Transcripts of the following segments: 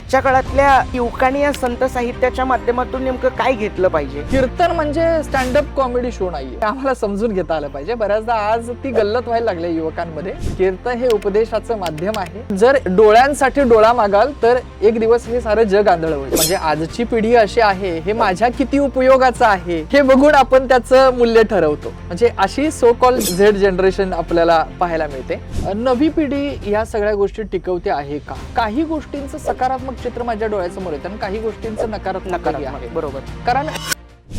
आजच्या काळातल्या युवकांनी या संत साहित्याच्या माध्यमातून नेमकं काय घेतलं पाहिजे? कीर्तन म्हणजे स्टँडअप कॉमेडी शो नाहीये, आम्हाला समजून घेता आलं पाहिजे. बऱ्याचदा आज ती गल्लत व्हायला लागली युवकांमध्ये. कीर्तन हे उपदेशाचं माध्यम आहे. जर डोळ्यांसाठी डोळा मागाल तर एक दिवस हे सारं जग आंधळ होईल. म्हणजे आजची पिढी अशी आहे, हे माझ्या किती उपयोगाचं आहे हे बघून आपण त्याचं मूल्य ठरवतो. म्हणजे अशी सो कॉल झेड जनरेशन आपल्याला पाहायला मिळते. नवी पिढी या सगळ्या गोष्टी टिकवते आहे का? काही गोष्टींचं सकारात्मक चित्र माझ्या डोळ्यासमोर येतं आणि काही गोष्टींचं नकारात्मक आहे. बरोबर. कारण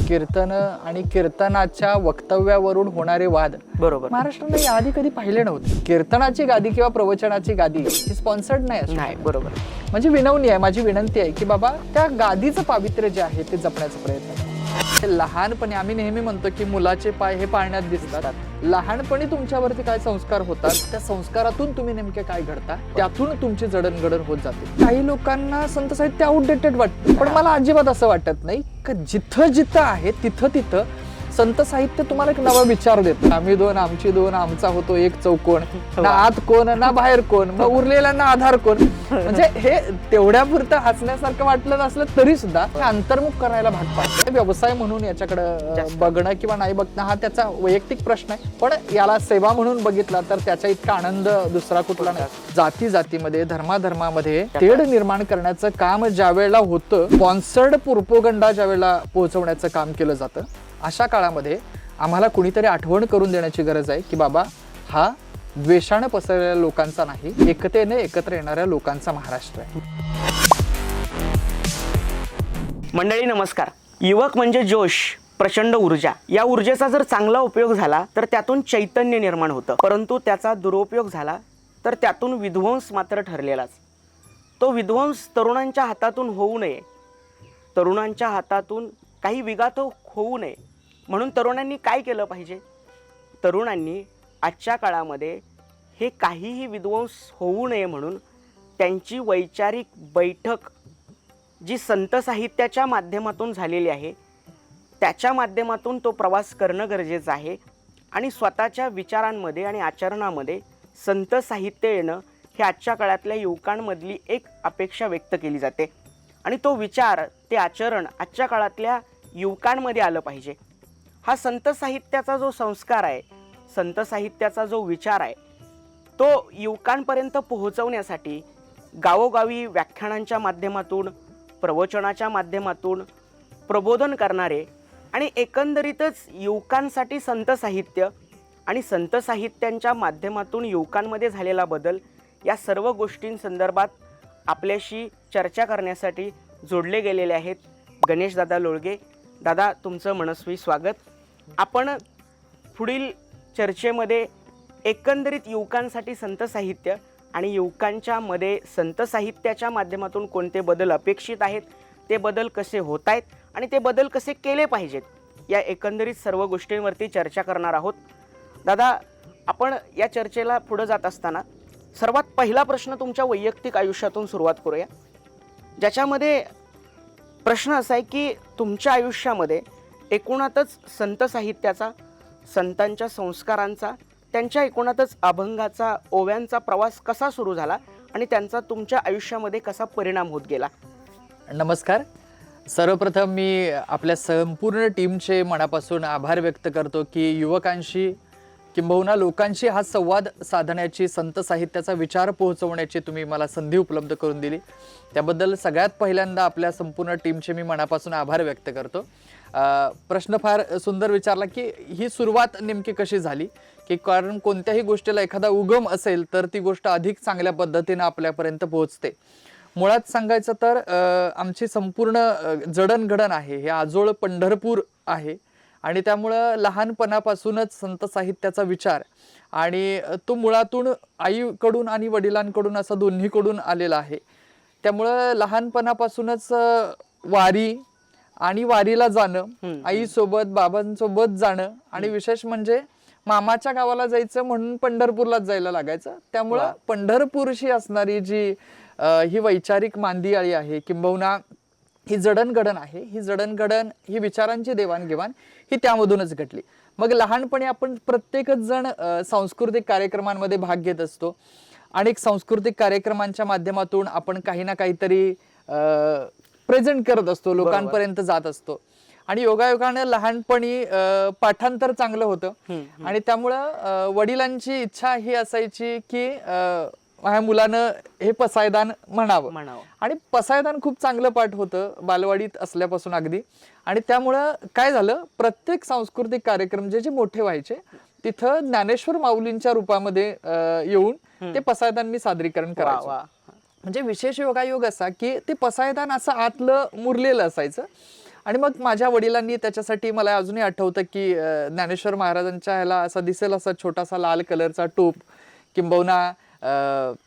कीर्तन आणि कीर्तनाच्या वक्तव्यावरून होणारे वाद बरोबर महाराष्ट्राने याआधी कधी पाहिले नव्हते. कीर्तनाची गादी किंवा प्रवचनाची गादी ही स्पॉन्सर्ड नाही. बरोबर. म्हणजे विनवणी आहे, माझी विनंती आहे की बाबा त्या गादीचं पावित्र्य जे आहे ते जपण्याचा प्रयत्न करा. लहानपणी आम्ही नेहमी म्हणतो की मुलाचे पाय हे पाळण्यात दिसतात. लहानपणी तुमच्यावरती काय संस्कार होतात, त्या संस्कारातून तुम्ही नेमके काय घडता, त्यातून तुमची जडणघडण होत जाते. काही लोकांना संत साहित्य आउटडेटेड वाटतं, पण मला अजिबात असं वाटत नाही का जिथं जिथं आहे तिथं संत साहित्य तुम्हाला एक नवा विचार देत. आम्ही दोन, आमची दोन, आमचा होतो एक चौकोन, ना आत कोण ना बाहेर कोण, मग उरलेल्यांना आधार कोण. म्हणजे हे तेवढ्या पुरतं हसण्यासारखं वाटलं नसलं तरी सुद्धा अंतर्मुख करायला भाग पाडतं. व्यवसाय म्हणून याच्याकडे बघणं किंवा नाही बघणं हा त्याचा वैयक्तिक प्रश्न आहे, पण याला सेवा म्हणून बघितला तर त्याच्या इतका आनंद दुसरा कुठला नाही. जाती जातीमध्ये, धर्माधर्मामध्ये तेढ निर्माण करण्याचं काम ज्या वेळेला होतं, स्पॉन्सर्ड प्रोपोगंडा ज्या वेळेला पोहोचवण्याचं काम केलं जातं, अशा काळामध्ये आम्हाला कुणीतरी आठवण करून देण्याची गरज आहे की बाबा हा द्वेषानं पसरलेल्या लोकांचा नाही, एकतेने एकत्र येणाऱ्या लोकांचा महाराष्ट्र आहे. मंडळी नमस्कार. युवक म्हणजे जोश, प्रचंड ऊर्जा. या ऊर्जेचा जर चांगला उपयोग झाला तर त्यातून चैतन्य निर्माण होतं, परंतु त्याचा दुरुपयोग झाला तर त्यातून विध्वंस मात्र ठरलेलाच. तो विध्वंस तरुणांच्या हातातून होऊ नये, तरुणांच्या हातातून काही विघात होऊ नये म्हणून तरुणांनी काय केलं पाहिजे? तरुणांनी आजच्या काळामध्ये हे काहीही विध्वंस होऊ नये म्हणून त्यांची वैचारिक बैठक जी संत साहित्याच्या माध्यमातून झालेली आहे त्याच्या माध्यमातून तो प्रवास करणं गरजेचं आहे. आणि स्वतःच्या विचारांमध्ये आणि आचरणामध्ये संत साहित्य येणं हे आजच्या काळातल्या युवकांमधली एक अपेक्षा व्यक्त केली जाते. आणि तो विचार, ते आचरण आजच्या काळातल्या युवकांमध्ये आलं पाहिजे. हा संत साहित्याचा जो संस्कार आहे, संत साहित्याचा जो विचार आहे, तो युवकांपर्यंत पोहोचवण्यासाठी गावोगावी व्याख्यानांच्या माध्यमातून, प्रवचनाच्या माध्यमातून प्रबोधन करणारे आणि एकंदरीतच युवकांसाठी संत साहित्य आणि संत साहित्यांच्या माध्यमातून युवकांमध्ये झालेला बदल, या सर्व गोष्टींसंदर्भात आपल्याशी चर्चा करण्यासाठी जोडले गेलेले आहेत गणेश दादा लोळगे. दादा, तुमचं मनस्वी स्वागत. आपण पुढील चर्चेमध्ये एकंदरीत युवकांसाठी संत साहित्य आणि युवकांच्या मध्ये संत साहित्याच्या माध्यमातून कोणते बदल अपेक्षित आहेत, ते बदल कसे होत आहेत आणि ते बदल कसे केले पाहिजेत, या एकंदरीत सर्व गोष्टींवरती चर्चा करणार आहोत. दादा, आपण या चर्चेला पुढे जात असताना सर्वात पहिला प्रश्न तुमच्या वैयक्तिक आयुष्यातून सुरुवात करूया, ज्याच्यामध्ये प्रश्न असा आहे की तुमच्या आयुष्यामध्ये एकूणातच संत साहित्याचा, संतांच्या संस्कारांचा, त्यांच्या एकूणातच अभंगाचा, ओव्यांचा प्रवास कसा सुरू झाला आणि त्यांचा तुमच्या आयुष्यामध्ये कसा परिणाम होत गेला? नमस्कार. सर्वप्रथम मी आपल्या संपूर्ण टीमचे मनापासून आभार व्यक्त करतो की युवकांशी किंबहुना लोकांशी हा संवाद साधण्याची, संत साहित्याचा विचार पोहोचवण्याची तुम्ही मला संधी उपलब्ध करून दिली. त्याबद्दल सगळ्यात पहिल्यांदा आपल्या संपूर्ण टीमचे मी मनापासून आभार व्यक्त करतो. प्रश्न फार सुंदर विचारला की ही सुरुवात नेमकी कशी झाली, की कारण कोणत्याही गोष्टीला एखादा उगम असेल तर ती गोष्ट अधिक चांगल्या पद्धतीने आपल्यापर्यंत पोहोचते. मुळात सांगायचं तर आमची संपूर्ण जडणघडण आहे हे आजोळ पंढरपूर आहे आणि त्यामुळं लहानपणापासूनच संत साहित्याचा विचार आणि तो मुळातून आईकडून आणि वडिलांकडून असं दोन्हीकडून आलेला आहे. त्यामुळं लहानपणापासूनच वारी आणि वारीला जाणं, आईसोबत बाबांसोबत जाणं आणि विशेष म्हणजे मामाच्या गावाला जायचं म्हणून पंढरपूरलाच जायला लागायचं. त्यामुळं पंढरपूरशी असणारी जी ही वैचारिक मांदियाळी आहे किंबहुना ही जडणघडण आहे, ही जडणघडण, ही विचारांची देवाणघेवाण ही त्यामधूनच घडली. मग लहानपणी आपण प्रत्येकच जण सांस्कृतिक कार्यक्रमांमध्ये भाग घेत असतो. अनेक सांस्कृतिक कार्यक्रमांच्या माध्यमातून आपण काही ना काहीतरी प्रेझेंट करत असतो, लोकांपर्यंत जात असतो. आणि योगायोगानं लहानपणी पाठांतर चांगलं होतं आणि त्यामुळं वडिलांची इच्छा ही असायची की माझ्या मुलानं हे पसायदान म्हणावं. आणि पसायदान खूप चांगलं पाठ होतं बालवाडीत असल्यापासून अगदी. आणि त्यामुळं काय झालं, प्रत्येक सांस्कृतिक कार्यक्रम जे जे मोठे व्हायचे तिथं ज्ञानेश्वर माऊलींच्या रूपामध्ये येऊन ते पसायदान मी सादरीकरण करायचो. म्हणजे विशेष योगायोग असा की ते पसायदान असं आतलं मुरलेलं असायचं. आणि मग माझ्या वडिलांनी त्याच्यासाठी, मला अजूनही आठवतं की ज्ञानेश्वर महाराजांच्या ह्याला असा दिसेल असा छोटासा लाल कलरचा टोप, किंबहुना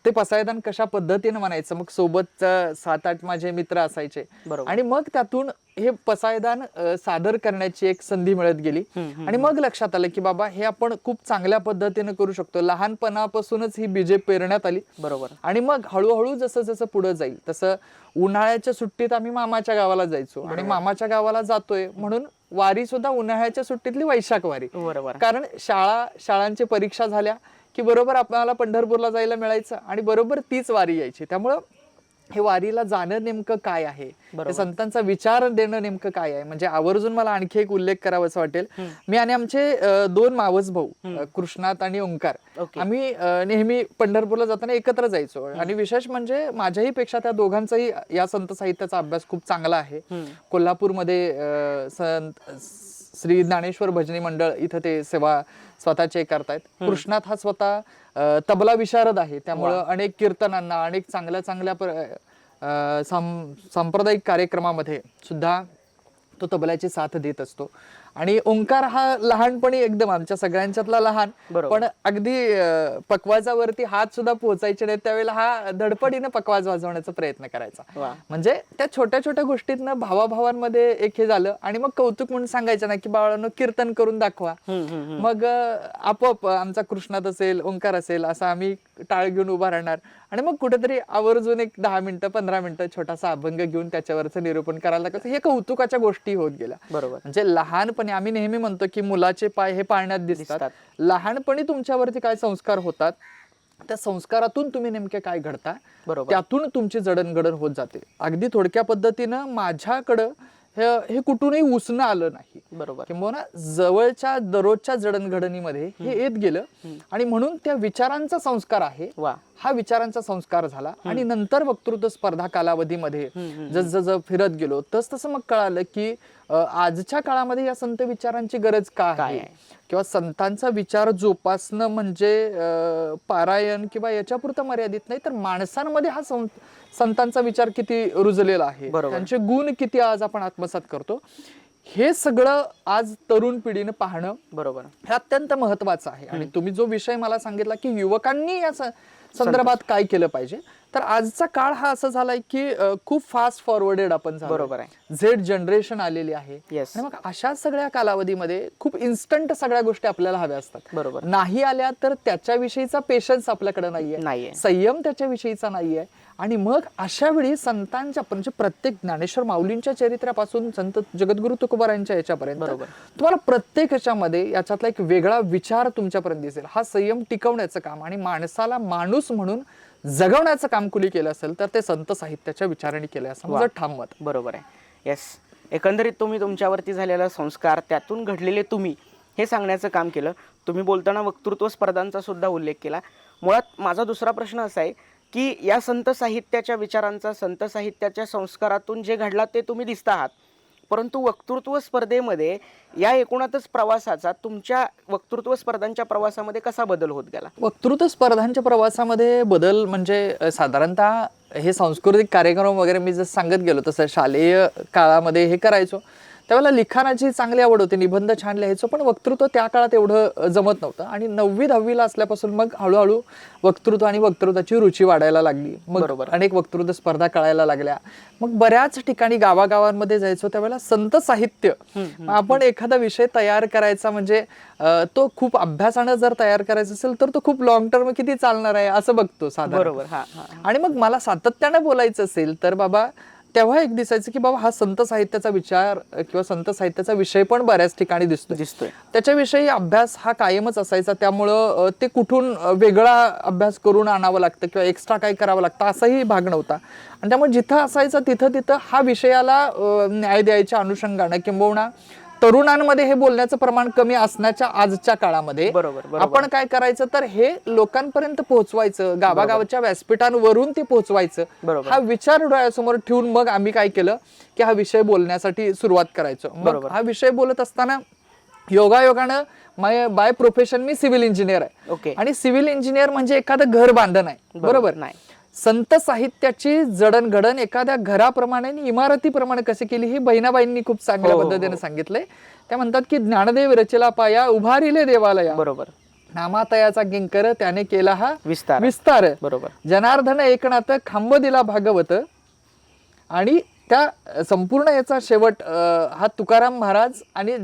ते पसायदान कशा पद्धतीने म्हणायचं. मग सोबत 7-8 माझे मित्र असायचे आणि मग त्यातून हे पसायदान सादर करण्याची एक संधी मिळत गेली. आणि मग लक्षात आलं की बाबा हे आपण खूप चांगल्या पद्धतीने करू शकतो. लहानपणापासूनच ही बीजे पेरण्यात आली. आणि मग हळूहळू जसं जसं पुढे जाईल तसं उन्हाळ्याच्या सुट्टीत आम्ही मामाच्या गावाला जायचो. आणि मामाच्या गावाला जातोय म्हणून वारी सुद्धा उन्हाळ्याच्या सुट्टीतली वैशाख वारी. कारण शाळांची परीक्षा झाल्या की बरोबर आपल्याला पंढरपूरला जायला मिळायचं आणि बरोबर तीच वारी यायची. त्यामुळं हे वारीला जाणं नेमकं काय आहे, संतांचा विचार देणं नेमकं काय आहे. म्हणजे आवर्जून मला आणखी एक उल्लेख करावासा वाटेल. मी आणि आमचे 2 मावस भाऊ, कृष्णात आणि ओंकार, आम्ही नेहमी पंढरपूरला जाताना एकत्र जायचो. आणि विशेष म्हणजे माझ्याही पेक्षा त्या दोघांचाही या संत साहित्याचा अभ्यास खूप चांगला आहे. कोल्हापूरमध्ये श्री ज्ञानेश्वर भजनी मंडळ इथं ते सेवा स्वतःचे करतायत. कृष्णात हा स्वतः तबला विशारद आहे. त्यामुळं अनेक कीर्तनांना, अनेक चांगल्या चांगल्या सांप्रदायिक कार्यक्रमामध्ये सुद्धा तो तबल्याची साथ देत असतो. आणि ओंकार हा लहानपणी एकदम आमच्या सगळ्यांच्यातला लहान, पण अगदी पकवाजावरती हात सुद्धा पोहोचायचे नाही त्यावेळेला हा धडपडीने पकवाज वाजवण्याचा प्रयत्न करायचा. म्हणजे त्या छोट्या छोट्या गोष्टीतनं भावाभावांमध्ये एक हे झालं. आणि मग कौतुक म्हणून सांगायचं ना की बाळांनो कीर्तन करून दाखवा. मग आपोआप आमचा कृष्णात असेल, ओंकार असेल, असा आम्ही टाळ घेऊन उभा राहणार आणि मग कुठेतरी आवर्जून एक 10 मिनिटं 15 मिनिटं छोटासा अभंग घेऊन त्याच्यावरचं निरूपण करायला लागायचं. हे कौतुकाच्या गोष्टी होत गेल्या. म्हणजे लहानपणी आम्ही नेहमी म्हणतो की मुलाचे पाय हे पाळण्यात दिसतात. लहानपणी तुमच्यावरती काय संस्कार होतात, त्या संस्कारातून तुम्ही नेमके काय घडता, त्यातून तुमची जडणघडण होत जाते. अगदी थोडक्या पद्धतीनं माझ्याकडं हे कुठूनही उसणं आलं नाही. किंबहुना जवळच्या दररोजच्या जडणघडणीमध्ये हे येत गेलं. आणि म्हणून त्या विचारांचा संस्कार आहे, हा विचारांचा संस्कार झाला. आणि नंतर वक्तृत्व स्पर्धा कालावधीमध्ये जसं फिरत गेलो तसं मग कळालं की आजच्या काळामध्ये या संत विचारांची गरज का आहे, किंवा संतांचा विचार जोपासणं म्हणजे पारायण किंवा याच्यापुरतं मर्यादित नाही, तर माणसांमध्ये हा संतांचा विचार किती रुजलेला आहे, त्यांचे गुण किती आज आपण आत्मसात करतो, हे सगळं आज तरुण पिढीने पाहणं हे अत्यंत महत्वाचं आहे. आणि तुम्ही जो विषय मला सांगितला की युवकांनी या संदर्भात काय केलं पाहिजे, तर आजचा काळ हा असा झालाय की खूप फास्ट फॉरवर्डेड आपण झेड जनरेशन आलेली आहे. आणि मग अशा सगळ्या कालावधीमध्ये खूप इन्स्टंट सगळ्या गोष्टी आपल्याला हव्या असतात. नाही आल्या तर त्याच्याविषयीचा पेशन्स आपल्याकडे नाहीये, संयम त्याच्याविषयीचा नाहीये. आणि मग अशा वेळी संतांच्या म्हणजे प्रत्येक ज्ञानेश्वर माऊलींच्या चरित्रापासून संत जगद्गुरु तुकोबारांच्या याच्यापर्यंत तुम्हाला प्रत्येक ह्याच्यामध्ये याच्यातला एक वेगळा विचार तुमच्यापर्यंत दिसेल. हा संयम टिकवण्याचं काम आणि माणसाला माणूस म्हणून जगवण्याचं काम कुणी केलं असेल तर ते संत साहित्याच्या विचाराने केलं असं माझं ठाम मत. बरोबर आहे. येस, एकंदरीत तुम्ही तुमच्यावरती झालेला संस्कार, त्यातून घडलेले तुम्ही, हे सांगण्याचं काम केलं. तुम्ही बोलताना वक्तृत्व स्पर्धांचा सुद्धा उल्लेख केला. मुळात माझा दुसरा प्रश्न असा आहे की या संत साहित्याच्या विचारांचा, संत साहित्याच्या संस्कारातून जे घडला ते तुम्ही दिसता आहात, परंतु वक्तृत्व स्पर्धेमध्ये या एकूणातच प्रवासाचा तुमच्या वक्तृत्व स्पर्धांच्या प्रवासामध्ये कसा बदल होत गेला? वक्तृत्व स्पर्धांच्या प्रवासामध्ये बदल म्हणजे साधारणतः हे सांस्कृतिक कार्यक्रम वगैरे मी जसं सांगत गेलो तसं शालेय काळामध्ये हे करायचो. त्यावेळेला लिखाणाची चांगली आवड होती, निबंध छान लिहायचो, पण वक्तृत्व त्या काळात एवढं जमत नव्हतं. आणि 9वी-10वीला असल्यापासून मग हळूहळू वक्तृत्व आणि वक्तृत्वाची रुची वाढायला लागली. मग अनेक वक्तृत्व स्पर्धा कळायला लागल्या. मग बऱ्याच ठिकाणी गावागावांमध्ये जायचो. त्यावेळेला संत साहित्य, आपण एखादा विषय तयार करायचा म्हणजे तो खूप अभ्यासानं जर तयार करायचा असेल तर तो खूप लॉंग टर्म किती चालणार आहे असं बघतो साधारण. आणि मग मला सातत्यानं बोलायचं असेल तर बाबा तेव्हा एक दिसायचं की बाबा हा संत साहित्याचा विचार किंवा संत साहित्याचा विषय पण बऱ्याच ठिकाणी दिसतोय. त्याच्याविषयी अभ्यास हा कायमच असायचा, त्यामुळं ते कुठून वेगळा अभ्यास करून आणावं लागतं किंवा एक्स्ट्रा काय करावं लागतं असाही भाग नव्हता. आणि त्यामुळे जिथं असायचं तिथं हा विषयाला न्याय द्यायच्या अनुषंगाने किंबहुना तरुणांमध्ये हे बोलण्याचं प्रमाण कमी असण्याच्या आजच्या काळामध्ये आपण काय करायचं तर हे लोकांपर्यंत पोहोचवायचं, गावागावच्या व्यासपीठांवरून ते पोहोचवायचं, हा विचार डोळ्यासमोर ठेवून मग आम्ही काय केलं की हा विषय बोलण्यासाठी सुरुवात करायचो. मग हा विषय बोलत असताना योगायोगानं बाय प्रोफेशन मी सिव्हिल इंजिनियर आहे आणि सिव्हिल इंजिनियर म्हणजे एखादं घर बांधण आहे, बरोबर नाही. संत साहित्याची जडणघडण एखाद्या घराप्रमाणे इमारतीप्रमाणे कशी केली ही बहिणाबाईंनी खूप चांगल्या पद्धतीने सांगितलंय. त्या म्हणतात की ज्ञानदेव रचला पाया उभारिले देवालया, बरोबर, नामातयाचा किंकर त्याने केला हा विस्तार, बरोबर, जनार्दन एकनाथ खांब दिला भागवत. आणि त्या संपूर्ण याचा शेवट हा तुकाराम महाराज आणि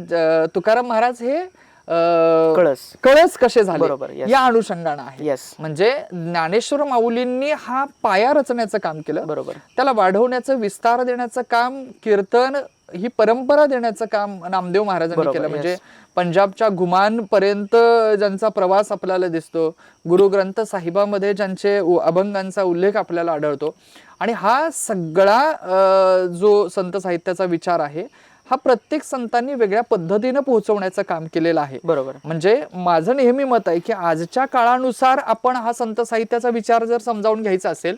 तुकाराम महाराज हे कळस कसे झाले या अनुषंगाने आहे. म्हणजे ज्ञानेश्वर माऊलींनी हा पाया रचण्याचं काम केलं, बरोबर, त्याला वाढवण्याचं, विस्तार देण्याचं काम, कीर्तन ही परंपरा देण्याचं काम नामदेव महाराजांनी केलं. म्हणजे पंजाबच्या घुमानपर्यंत ज्यांचा प्रवास आपल्याला दिसतो, गुरु ग्रंथ साहिबामध्ये ज्यांचे अभंगांचा उल्लेख आपल्याला आढळतो. आणि हा सगळा जो संत साहित्याचा विचार आहे हा प्रत्येक संतांनी वेगळ्या पद्धतीने पोहोचवण्याचं काम केलेलं आहे, बरोबर. म्हणजे माझं नेहमी मत आहे की आजच्या काळानुसार आपण हा संत साहित्याचा विचार जर समजावून घ्यायचा असेल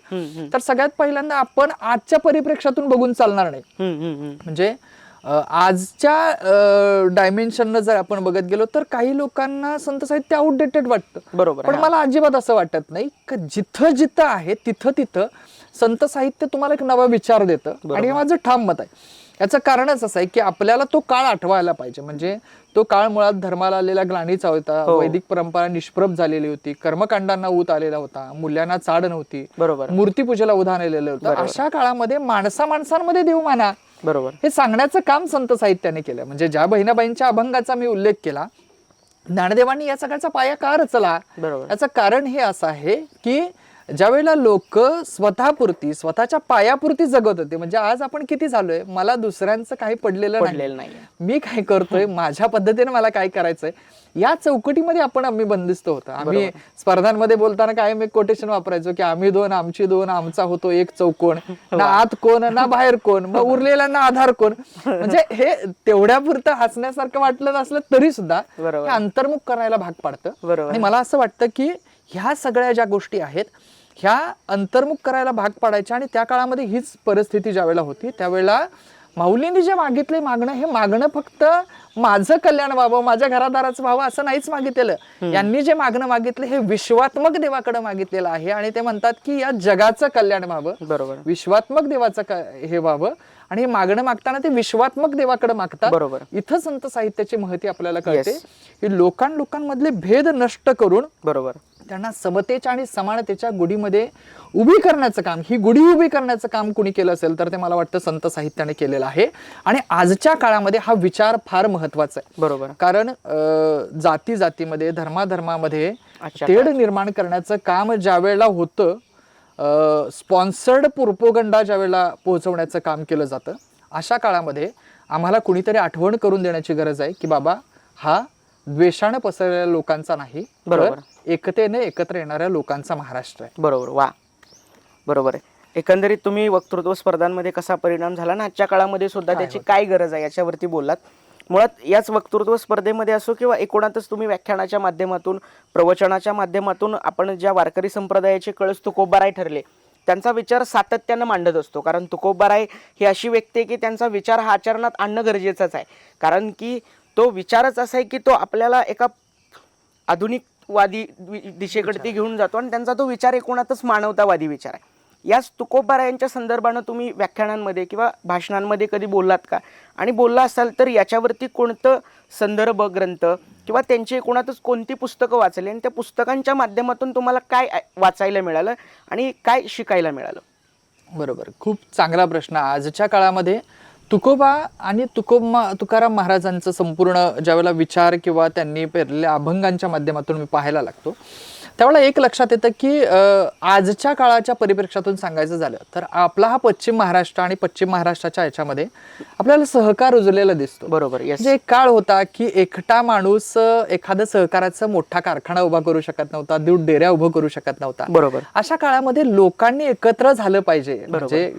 तर सगळ्यात पहिल्यांदा आपण आजच्या परिप्रेक्षातून बघून चालणार नाही. म्हणजे आजच्या डायमेन्शन जर आपण बघत गेलो तर काही लोकांना संत साहित्य आउटडेटेड वाटतं, बरोबर. पण मला अजिबात असं वाटत नाही की जिथं जिथं आहे तिथं संत साहित्य तुम्हाला एक नवा विचार देतं. आणि हे माझं ठाम मत आहे. याचं कारणच असं आहे की आपल्याला तो काळ आठवायला पाहिजे. म्हणजे तो काळ मुळात धर्माला आलेला ग्लानीचा होता, वैदिक परंपरा निष्प्रभ झालेली होती, कर्मकांडांना ऊत आलेला होता, मूल्यांना चाड नव्हती, बरोबर, मूर्तीपूजेला उधाण आलेलं होतं. अशा काळामध्ये माणसांमध्ये देव माना, बरोबर, हे सांगण्याचं काम संत साहित्याने केलं. म्हणजे ज्या बहिणाबाईंच्या अभंगाचा मी उल्लेख केला, ज्ञानदेवांनी या सगळ्याचा पाया का रचला, याचं कारण हे असं आहे की ज्या वेळेला लोक स्वतःपुरती स्वतःच्या पायापुरती जगत होते. म्हणजे आज आपण किती झालोय, मला दुसऱ्यांचं काही पडलेलं नाही, मी काय करतोय माझ्या पद्धतीने मला काय करायचंय या चौकटीमध्ये आम्ही बंदिस्त होतो. आम्ही स्पर्धांमध्ये बोलताना कायम एक कोटेशन वापरायचो की आम्ही दोन, आमची दोन, आमचा होतो एक चौकोन, ना आत कोण ना बाहेर कोण, मग उरलेला ना आधार कोण. म्हणजे हे तेवढ्या पुरतं हसण्यासारखं वाटलं नसलं तरी सुद्धा हे अंतर्मुख करायला भाग पाडतं. आणि मला असं वाटतं की ह्या सगळ्या ज्या गोष्टी आहेत ह्या अंतर्मुख करायला भाग पाडायच्या. आणि त्या काळामध्ये हीच परिस्थिती ज्यावेळेला होती त्यावेळेला माऊलींनी जे मागणं हे मागणं फक्त माझं कल्याण व्हावं, माझ्या घरादाराचं व्हावं असं नाहीच मागितलेलं. यांनी जे मागणं मागितलं हे विश्वात्मक देवाकडे मागितलेलं आहे. आणि ते म्हणतात की या जगाचं कल्याण व्हावं, बरोबर, विश्वात्मक देवाचं हे व्हावं. आणि हे मागणं मागताना ते विश्वात्मक देवाकडे मागतात, बरोबर. इथं संत साहित्याची महती आपल्याला कळते की लोकांमधले भेद नष्ट करून, बरोबर, त्यांना समतेच्या आणि समानतेच्या गुढीमध्ये उभी करण्याचं काम, ही गुढी उभी करण्याचं काम कुणी केलं असेल तर ते मला वाटतं संत साहित्याने केलेलं आहे. आणि आजच्या काळामध्ये हा विचार फार महत्वाचा आहे, बरोबर. कारण जातीमध्ये धर्मामध्ये तेढ निर्माण करण्याचं काम ज्या वेळेला होतं, स्पॉन्सर्ड प्रोपोगंडा ज्या वेळेला पोहोचवण्याचं काम केलं जातं, अशा काळामध्ये आम्हाला कुणीतरी आठवण करून देण्याची गरज आहे की बाबा हा द्वेषानं पसरलेल्या लोकांचा नाही, बरोबर, एकतेने एकत्र येणाऱ्या लोकांचा महाराष्ट्र आहे. बरोबर, वा, बरोबर आहे. एकंदरीत तुम्ही वक्तृत्व स्पर्धांमध्ये कसा परिणाम झाला ना आजच्या काळामध्ये सुद्धा त्याची काय गरज आहे याच्यावरती बोललात. मुळात याच वक्तृत्व स्पर्धेमध्ये असो किंवा एकूणातच तुम्ही व्याख्यानाच्या माध्यमातून, प्रवचनाच्या माध्यमातून आपण ज्या वारकरी संप्रदायाचे कळस तुकोबाराय ठरले त्यांचा विचार सातत्यानं मांडत असतो. कारण तुकोबाराय ही अशी व्यक्ती आहे की त्यांचा विचार हा आचरणात आणणं गरजेचंच आहे. कारण की तो विचारच असा आहे की तो आपल्याला एका आधुनिकवादी दिशेकडे घेऊन जातो आणि त्यांचा तो विचार एकूणातच मानवतावादी विचार आहे. याच तुकोबारायांच्या संदर्भानं तुम्ही व्याख्यानांमध्ये किंवा भाषणांमध्ये कधी बोललात का? आणि बोलला असाल तर याच्यावरती कोणतं संदर्भ ग्रंथ किंवा त्यांची एकूणातच कोणती पुस्तकं वाचली आणि त्या पुस्तकांच्या माध्यमातून तुम्हाला काय वाचायला मिळालं आणि काय शिकायला मिळालं? बरोबर, खूप चांगला प्रश्न. आजच्या काळामध्ये तुकोबा आणि तुकाराम महाराजांचं संपूर्ण ज्यावेळेला विचार किंवा त्यांनी पेरलेल्या अभंगांच्या माध्यमातून मी पाहायला लागतो त्यावेळेला एक लक्षात येतं की आजच्या काळाच्या परिप्रेक्षातून सांगायचं झालं तर आपला हा पश्चिम महाराष्ट्र आणि पश्चिम महाराष्ट्राच्या ह्याच्यामध्ये आपल्याला सहकार रुजलेला दिसतो. बरोबर. म्हणजे एक काळ होता की एकटा माणूस एखादं सहकाराचा मोठा कारखाना उभा करू शकत नव्हता, दूध डेऱ्या उभं करू शकत नव्हता. बरोबर. अशा काळामध्ये लोकांनी एकत्र झालं पाहिजे. म्हणजे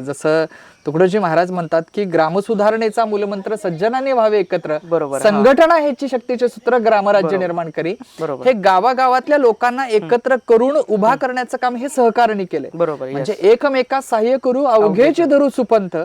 जसं तुकडोजी महाराज म्हणतात की ग्रामसुधारणेचा मूलमंत्र सज्जनाने व्हावे एकत्र, बरोबर. संघटना ह्याची शक्तीचे सूत्र ग्रामराज्य निर्माण करी. बरोबर. हे गावागावातल्या लोकांना एकत्र करून उभा करण्याचं काम हे सहकार्याने केलंय. बरोबर. म्हणजे एकमेकास सहाय्य करू अवघेचे धरू सुपंथ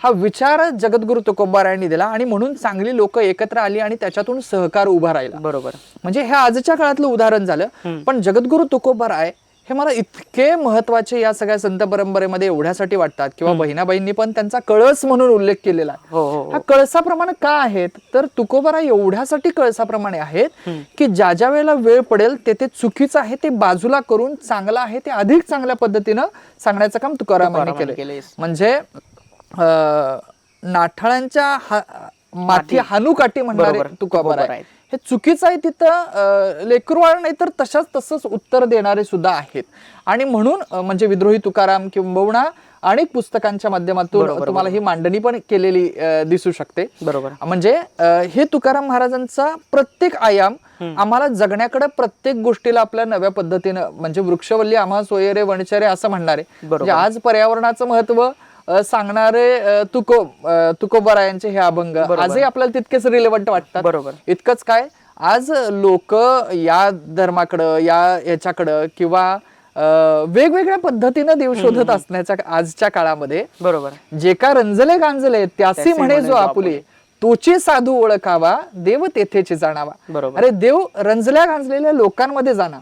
हा विचार जगद्गुरु तुकोबारायांनी दिला आणि म्हणून चांगली लोक एकत्र आली आणि त्याच्यातून सहकार उभा राहिला. बरोबर. म्हणजे हे आजच्या काळातलं उदाहरण झालं. पण जगद्गुरु तुकोबाराय हे मला इतके महत्वाचे या सगळ्या संत परंपरेमध्ये एवढ्यासाठी वाटतात किंवा बहिणाबाईंनी पण त्यांचा कळस म्हणून उल्लेख केलेला आहे. हा कळसाप्रमाणे का आहेत तर तुकोबाराय एवढ्यासाठी कळसाप्रमाणे आहेत की ज्या ज्या वेळेला वेळ पडेल ते चुकीचं आहे ते बाजूला करून चांगलं आहे ते अधिक चांगल्या पद्धतीनं सांगण्याचं काम तुकारामांनी केलं. म्हणजे नाठाळांच्या माथी हानुकाठी म्हणणारे तुकोबाराय हे चुकीचं आहे तिथं लेकरवाळ नाही तर तसंच उत्तर देणारे सुद्धा आहेत. आणि म्हणून म्हणजे विद्रोही तुकाराम किंबहुना अनेक पुस्तकांच्या माध्यमातून तुम्हाला ही मांडणी पण केलेली दिसू शकते. बरोबर. म्हणजे हे तुकाराम महाराजांचा प्रत्येक आयाम आम्हाला जगण्याकडे प्रत्येक गोष्टीला आपल्या नव्या पद्धतीनं म्हणजे वृक्षवल्ली आम्हा सोयरे वनचरे असं म्हणणारे. म्हणजे आज पर्यावरणाचं महत्व सांगणारे तुकोबारायांचे हे अभंग आजही आपल्याला तितकेच रिलेव्हंट वाटतात. बरोबर. इतकंच काय आज लोक या धर्माकडं याच्याकडं किंवा वेगवेगळ्या पद्धतीनं देव शोधत असण्याच्या आजच्या काळामध्ये बरोबर जे का रंजले गांजले त्यासी म्हणे जो आपुले तोची साधू ओळखावा देव तेथेची जाणावा. बरोबर. अरे देव रंजल्या गांजलेल्या लोकांमध्ये जाणार.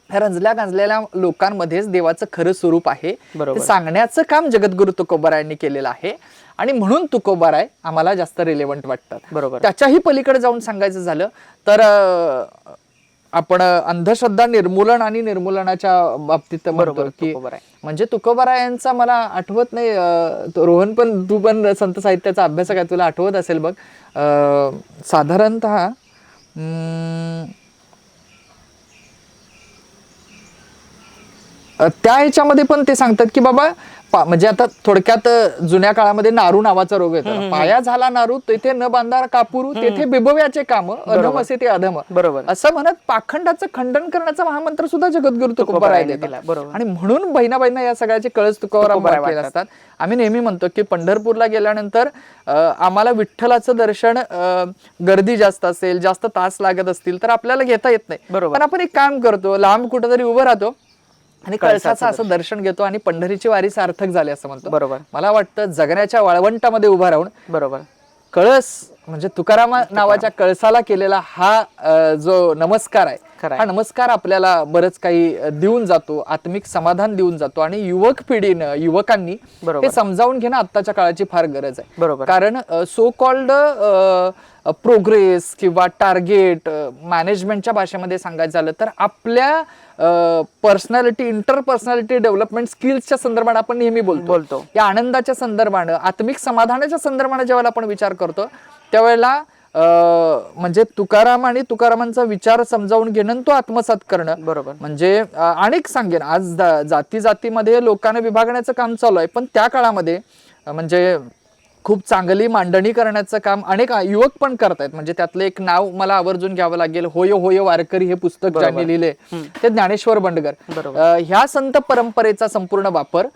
ह्या रंजल्या गांजलेल्या लोकांमध्येच देवाचं खरं स्वरूप आहे ते सांगण्याचं काम जगद्गुरु तुकोबारायांनी केलेलं आहे. आणि म्हणून तुकोबाराय आम्हाला जास्त रिलेव्हंट वाटतात. बरोबर. त्याच्याही पलीकडे जाऊन सांगायचं झालं तर आपण अंधश्रद्धा निर्मूलन आणि निर्मूलनाच्या बाबतीत म्हणतो की म्हणजे तुकोबारायांचा मला आठवत नाही. रोहन पण तू पण संत साहित्याचा अभ्यासक आहे तुला आठवत असेल बघ. साधारणतः त्या ह्याच्यामध्ये पण ते सांगतात की बाबा म्हणजे आता थोडक्यात जुन्या काळामध्ये नारू नावाचा रोग येतो. पाया झाला नारू तेथे न बांधार कापुरू तेथे बिबव्याचे काम अधम असे ते अधम. बरोबर. असं म्हणत पाखंडाचं खंडन करण्याचा महामंत्र सुद्धा जगद्गुरु तुकोबाराय देतात. आणि म्हणून बहिणाबाईंना या सगळ्याचे कळस तुकोबाराय केले असतात. आम्ही नेहमी म्हणतो की पंढरपूरला गेल्यानंतर आम्हाला विठ्ठलाचं दर्शन गर्दी जास्त असेल जास्त तास लागत असतील तर आपल्याला घेता येत नाही. पण आपण एक काम करतो लांब कुठेतरी उभं राहतो आणि कळसाचं असं दर्शन घेतो आणि पंढरीची वारी सार्थक झाली असं म्हणतो. बरोबर. मला वाटतं जगण्याच्या वाळवंटामध्ये उभा राहून बरोबर कळस म्हणजे तुकाराम नावाच्या कळसाला केलेला हा जो नमस्कार आहे हा नमस्कार आपल्याला बरंच काही देऊन जातो, आत्मिक समाधान देऊन जातो. आणि युवक पिढीनं युवकांनी हे समजावून घेणं आत्ताच्या काळाची फार गरज आहे. बरोबर. कारण सो कॉल्ड प्रोग्रेस किंवा टार्गेट मॅनेजमेंटच्या भाषेमध्ये सांगायचं झालं तर आपल्या पर्सनॅलिटी इंटरपर्सनॅलिटी डेव्हलपमेंट स्किल्सच्या संदर्भात आपण नेहमी बोलतो. या आनंदाच्या संदर्भानं आत्मिक समाधानाच्या संदर्भानं ज्यावेळेला आपण विचार करतो त्यावेळेला म्हणजे तुकाराम आणि तुकारामांचा विचार समजावून घेणं तो आत्मसात करणं. बरोबर. म्हणजे अनेक सांगेन आज जाती जातीमध्ये लोकांना विभागण्याचं काम चालू आहे. पण त्या काळामध्ये म्हणजे खूप चांगली मांडणी करण्याचं काम अनेक युवक पण करतायत. म्हणजे त्यातलं एक नाव मला आवर्जून घ्यावं लागेल. होय होय वारकरी हे पुस्तक ज्यांनी लिहिले ते ज्ञानेश्वर बंडगर. ह्या संत परंपरेचा संपूर्ण वापर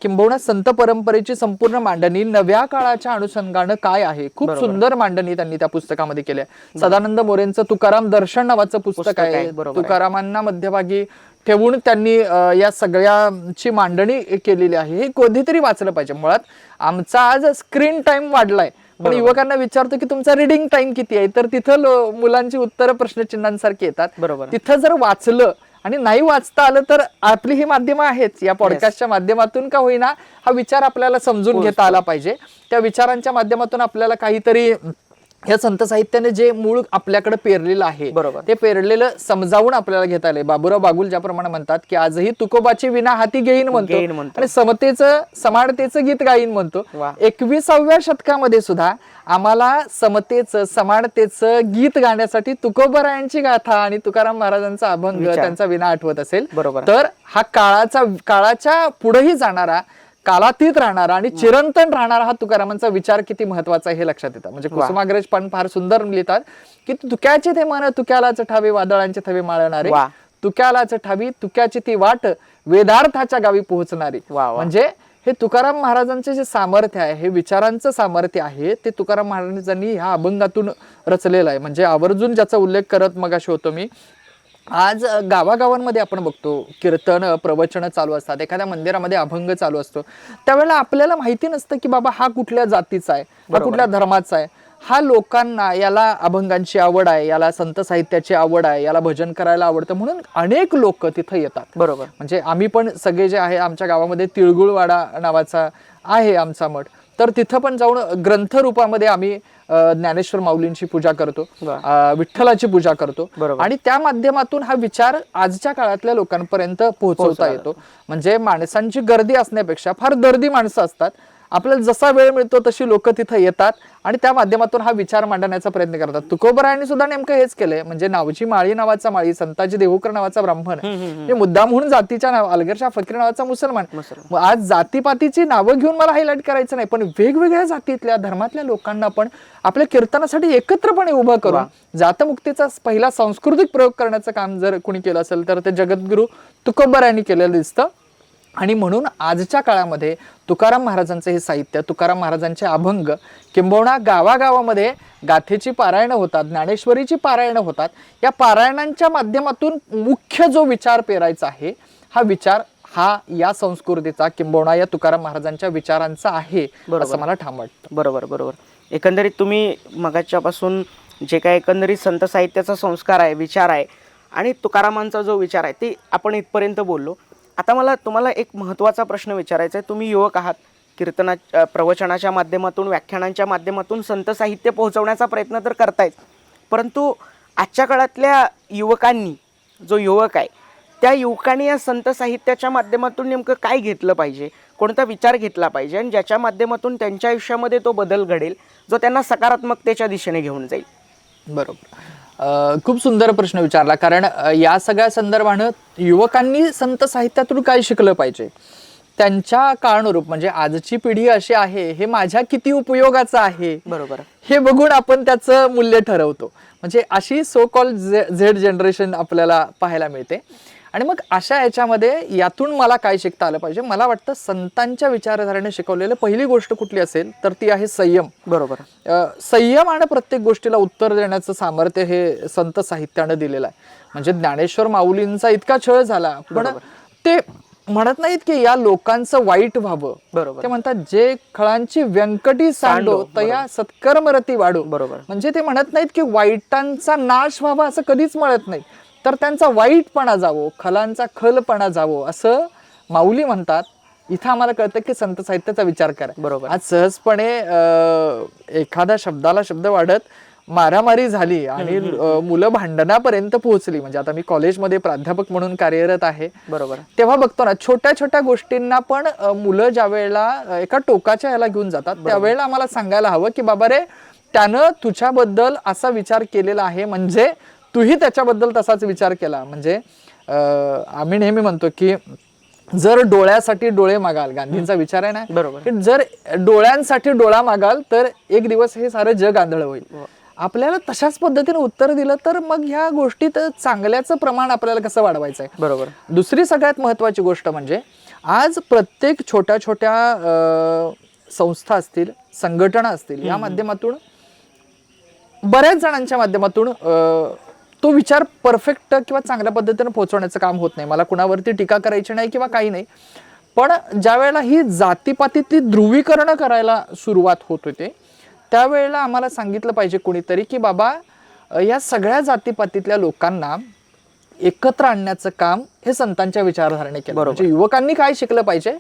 किंबहुना संत परंपरेची संपूर्ण मांडणी नव्या काळाच्या अनुषंगानं काय आहे खूप सुंदर मांडणी त्यांनी त्या पुस्तकामध्ये केली आहे. सदानंद मोरेंचं तुकाराम दर्शन नावाचं पुस्तक आहे. तुकारामांना मध्यभागी ठेवून त्यांनी या सगळ्याची मांडणी केलेली आहे. हे कधीतरी वाचलं पाहिजे. मुळात आमचा आज स्क्रीन टाइम वाढलाय पण युवकांना विचारतो की तुमचा रिडिंग टाइम किती आहे तर तिथं मुलांची उत्तर प्रश्नचिन्हांसारखी येतात. बरोबर. तिथं जर वाचलं आणि नाही वाचता आलं तर आपली ही माध्यमं आहेत या पॉडकास्टच्या माध्यमातून का होईना हा विचार आपल्याला समजून घेता आला पाहिजे. त्या विचारांच्या माध्यमातून आपल्याला काहीतरी या संत साहित्याने जे मूळ आपल्याकडे पेरलेलं आहे बरोबर. ते पेरलेलं समजावून आपल्याला घेता आलंय. बाबूराव बागुल ज्याप्रमाणे म्हणतात की आजही तुकोबाची विना हाती घेईन म्हणतो आणि समतेचं समानतेचं गीत गाईन म्हणतो. 21व्या शतकामध्ये सुद्धा आम्हाला समतेचं समानतेचं गीत गाण्यासाठी तुकोबारायांची गाथा आणि तुकाराम महाराजांचा अभंग त्यांचा विना आठवत असेल तर हा काळाच्या पुढेही जाणारा, कालातीत राहणारा आणि चिरंतन राहणारा हा तुकारामांचा विचार किती महत्वाचा आहे हे लक्षात येतं. म्हणजे कुसुमाग्रज पण फार सुंदर लिहितात की तुक्याचे ते मन तुक्यालाच ठावे वादळांचे थवे माळणारे, तुक्यालाच ठावी तुक्याची ती वाट वेदार्थाच्या गावी पोहोचणारी. म्हणजे हे तुकाराम महाराजांचे जे सामर्थ्य आहे, हे विचारांचं सामर्थ्य आहे, ते तुकाराम महाराजांनी ह्या अभंगातून रचलेलं आहे. म्हणजे आवर्जून ज्याचा उल्लेख करत मगाशी होतो मी, आज गावागावांमध्ये आपण बघतो कीर्तन प्रवचन चालू असतात, एखाद्या मंदिरामध्ये अभंग चालू असतो, त्यावेळेला आपल्याला माहिती नसतं की बाबा हा कुठल्या जातीचा आहे, हा कुठल्या धर्माचा आहे. हा लोकांना याला अभंगांची आवड आहे, याला संत साहित्याची आवड आहे, याला भजन करायला आवडतं म्हणून अनेक लोक तिथं येतात. बरोबर. म्हणजे आम्ही पण सगळे जे आहे आमच्या गावामध्ये तिळगुळवाडा नावाचा आहे आमचा मठ, तर तिथं पण जाऊन ग्रंथ रूपामध्ये आम्ही ज्ञानेश्वर माऊलींची पूजा करतो, विठ्ठलाची पूजा करतो आणि त्या माध्यमातून हा विचार आजच्या काळातल्या लोकांपर्यंत पोहोचवता येतो. म्हणजे माणसांची गर्दी असण्यापेक्षा फार दर्दी माणसं असतात, आपल्याला जसा वेळ मिळतो तशी लोक तिथं येतात आणि त्या माध्यमातून हा विचार मांडण्याचा प्रयत्न करतात. तुकोबरायांनी सुद्धा नेमकं हेच केलंय. म्हणजे नावची माळी नावाचा माळी, संताजी देहूकर नावाचा ब्राह्मण, हे मुद्दाम म्हणून जातीच्या नाव, अलगरशाह फकीर नावाचा मुसलमान. आज जातीपातीची नावं घेऊन मला हायलाइट करायचं नाही, पण वेगवेगळ्या जातीतल्या धर्मातल्या लोकांना पण आपल्या कीर्तनासाठी एकत्रपणे उभं करून जातमुक्तीचा पहिला सांस्कृतिक प्रयोग करण्याचं काम जर कोणी केलं असेल तर ते जगद्गुरु तुकोबरायांनी केलेलं दिसतं. आणि म्हणून आजच्या काळामध्ये तुकाराम महाराजांचं हे साहित्य, तुकाराम महाराजांचे अभंग किंबहुना गावागावामध्ये गाथेची पारायणं होतात, ज्ञानेश्वरीची पारायणं होतात. या पारायणांच्या माध्यमातून मुख्य जो विचार पेरायचा आहे, हा विचार हा या संस्कृतीचा किंबहुना या तुकाराम महाराजांच्या विचारांचा आहे असं मला ठाम वाटतं. बरोबर बरोबर. एकंदरीत तुम्ही मगाच्यापासून जे काय एकंदरीत संत साहित्याचा संस्कार आहे, विचार आहे आणि तुकारामांचा जो विचार आहे ते आपण इथपर्यंत बोललो. आता मला तुम्हाला एक महत्त्वाचा प्रश्न विचारायचा आहे. तुम्ही युवक आहात, प्रवचनाच्या माध्यमातून, व्याख्यानांच्या माध्यमातून संत साहित्य पोहोचवण्याचा प्रयत्न तर करतायच, परंतु आजच्या काळातल्या युवकांनी, जो युवक आहे त्या युवकांनी या संत साहित्याच्या माध्यमातून नेमकं काय घेतलं पाहिजे, कोणता विचार घेतला पाहिजे आणि ज्याच्या माध्यमातून त्यांच्या आयुष्यामध्ये तो बदल घडेल जो त्यांना सकारात्मकतेच्या दिशेने घेऊन जाईल. बरोबर. खूप सुंदर प्रश्न विचारला. कारण या सगळ्या संदर्भानं युवकांनी संत साहित्यातून काय शिकलं पाहिजे, त्यांच्या काळानुरूप, म्हणजे आजची पिढी अशी आहे, हे माझ्या किती उपयोगाचं आहे, बरोबर, हे बघून आपण त्याचं मूल्य ठरवतो. म्हणजे अशी सो कॉल झेड जनरेशन आपल्याला पाहायला मिळते. आणि मग अशा याच्यामध्ये यातून मला काय शिकता आलं पाहिजे, मला वाटतं संतांच्या विचारधारेने शिकवलेलं पहिली गोष्ट कुठली असेल तर ती आहे संयम. बरोबर. संयम आणि प्रत्येक गोष्टीला उत्तर देण्याचं सामर्थ्य हे संत साहित्यानं दिलेलं आहे. म्हणजे ज्ञानेश्वर माऊलींचा इतका छळ झाला, पण ते म्हणत नाहीत की या लोकांचं वाईट व्हावं. बरोबर. ते म्हणतात जे खळांची व्यंकटी सांडो तया सत्कर्मरती वाढो. बरोबर. म्हणजे ते म्हणत नाहीत की वाईटांचा नाश व्हावा असं कधीच म्हणत नाहीत, तर त्यांचा वाईटपणा जावो, खलांचा खलपणा जावो असं माऊली म्हणतात. इथं आम्हाला कळतं की संत साहित्याचा विचार करा. बरोबर. आज सहजपणे एखाद्या शब्दाला शब्द वाढत मारामारी झाली आणि मुलं भांडणापर्यंत पोहोचली. म्हणजे आता मी कॉलेजमध्ये प्राध्यापक म्हणून कार्यरत आहे. बरोबर. तेव्हा बघतो ना, छोट्या छोट्या गोष्टींना पण मुलं ज्या वेळेला एका टोकाच्या याला घेऊन जातात, त्यावेळेला आम्हाला सांगायला हवं की बाबा रे, त्यानं तुझ्याबद्दल असा विचार केलेला आहे, म्हणजे तूही त्याच्याबद्दल तसाच विचार केला. म्हणजे आम्ही नेहमी म्हणतो की जर डोळ्यासाठी डोळे मागाल, गांधींचा विचार आहे ना, बरोबर, जर डोळ्यांसाठी डोळा मागाल तर एक दिवस हे सारं जग आंधळ होईल. आपल्याला तशाच पद्धतीने उत्तर दिलं तर मग ह्या गोष्टीत चांगल्याचं प्रमाण आपल्याला कसं वाढवायचं आहे. बरोबर. दुसरी सगळ्यात महत्वाची गोष्ट म्हणजे आज प्रत्येक छोट्या छोट्या संस्था असतील, संघटना असतील, या माध्यमातून बऱ्याच जणांच्या माध्यमातून तो विचार परफेक्ट किंवा चांगल्या पद्धतीने पोहोचवण्याचं काम होत नाही. मला कुणावरती टीका करायची नाही किंवा काही नाही, पण ज्या वेळेला ही जातीपातीतली ध्रुवीकरण करायला सुरुवात होत होते त्यावेळेला आम्हाला सांगितलं पाहिजे कोणीतरी की बाबा या सगळ्या जातीपातीतल्या लोकांना एकत्र आणण्याचं काम हे संतांच्या विचारधारेने केलं. बरोबर. म्हणजे युवकांनी काय शिकलं पाहिजे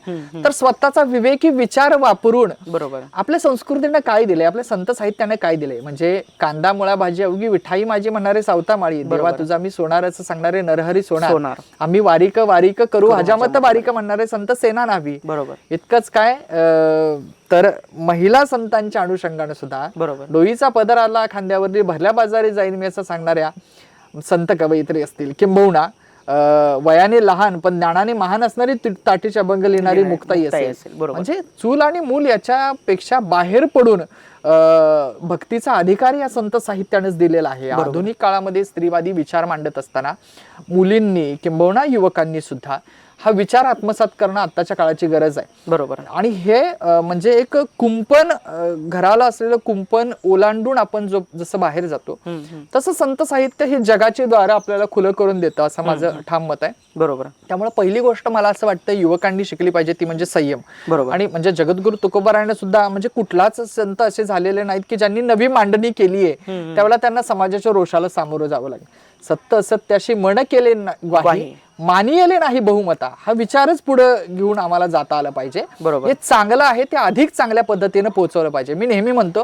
तर स्वतःचा विवेकी विचार वापरून बरोबर. आपल्या संस्कृतीने काय दिले, आपल्या संत साहित्याने काय दिले. म्हणजे कांदा मुळा भाजी अवघी विठाई माझी म्हणणारे सावता माळी, देवा तुझा मी सोनार असं सांगणारे नरहरी सोनार, आम्ही वारीक वारीक करू हजामत बारीक म्हणणारे संत सेना नावी. बरोबर. इतकंच काय तर महिला संतांच्या अनुषंगाने सुद्धा बरोबर. डोईचा पदर आला खांद्यावरती भरल्या बाजारी जाईन मी असं सांगणाऱ्या संत कवयित्री असतील, किंबहुना वयाने लहान पण ज्ञानाने महान असणारी ताटीच्या अभंग लिहिणारी मुक्ताई असेल. म्हणजे चूल आणि मूल याच्यापेक्षा बाहेर पडून भक्तीचा अधिकार या संत साहित्यानेच दिलेला आहे. आधुनिक काळामध्ये स्त्रीवादी विचार मांडत असताना मुलींनी किंबहुना युवकांनी सुद्धा हा विचार आत्मसात करणं आत्ताच्या काळाची गरज आहे. बरोबर. आणि हे म्हणजे एक कुंपण, घराला असलेलं कुंपण ओलांडून आपण जसं बाहेर जातो तसं संत साहित्य हे जगाचे द्वार आपल्याला खुलं करून देतं असं माझं ठाम मत आहे. बरोबर. त्यामुळे पहिली गोष्ट मला असं वाटतं युवकांनी शिकली पाहिजे ती म्हणजे संयम. बरोबर. आणि म्हणजे जगद्गुरु तुकोबारायाने सुद्धा म्हणजे कुठलाच संत असे झालेले नाहीत की ज्यांनी नवी मांडणी केली आहे त्यावेळेला त्यांना समाजाच्या रोषाला सामोरं जावं लागेल. सत्य असत्याशी मन केले ग्वाही मानियले नाही बहुमता हा विचारच पुढे घेऊन आम्हाला जाता आलं पाहिजे. हे चांगलं आहे ते अधिक चांगल्या पद्धतीने पोहोचवलं पाहिजे. मी नेहमी म्हणतो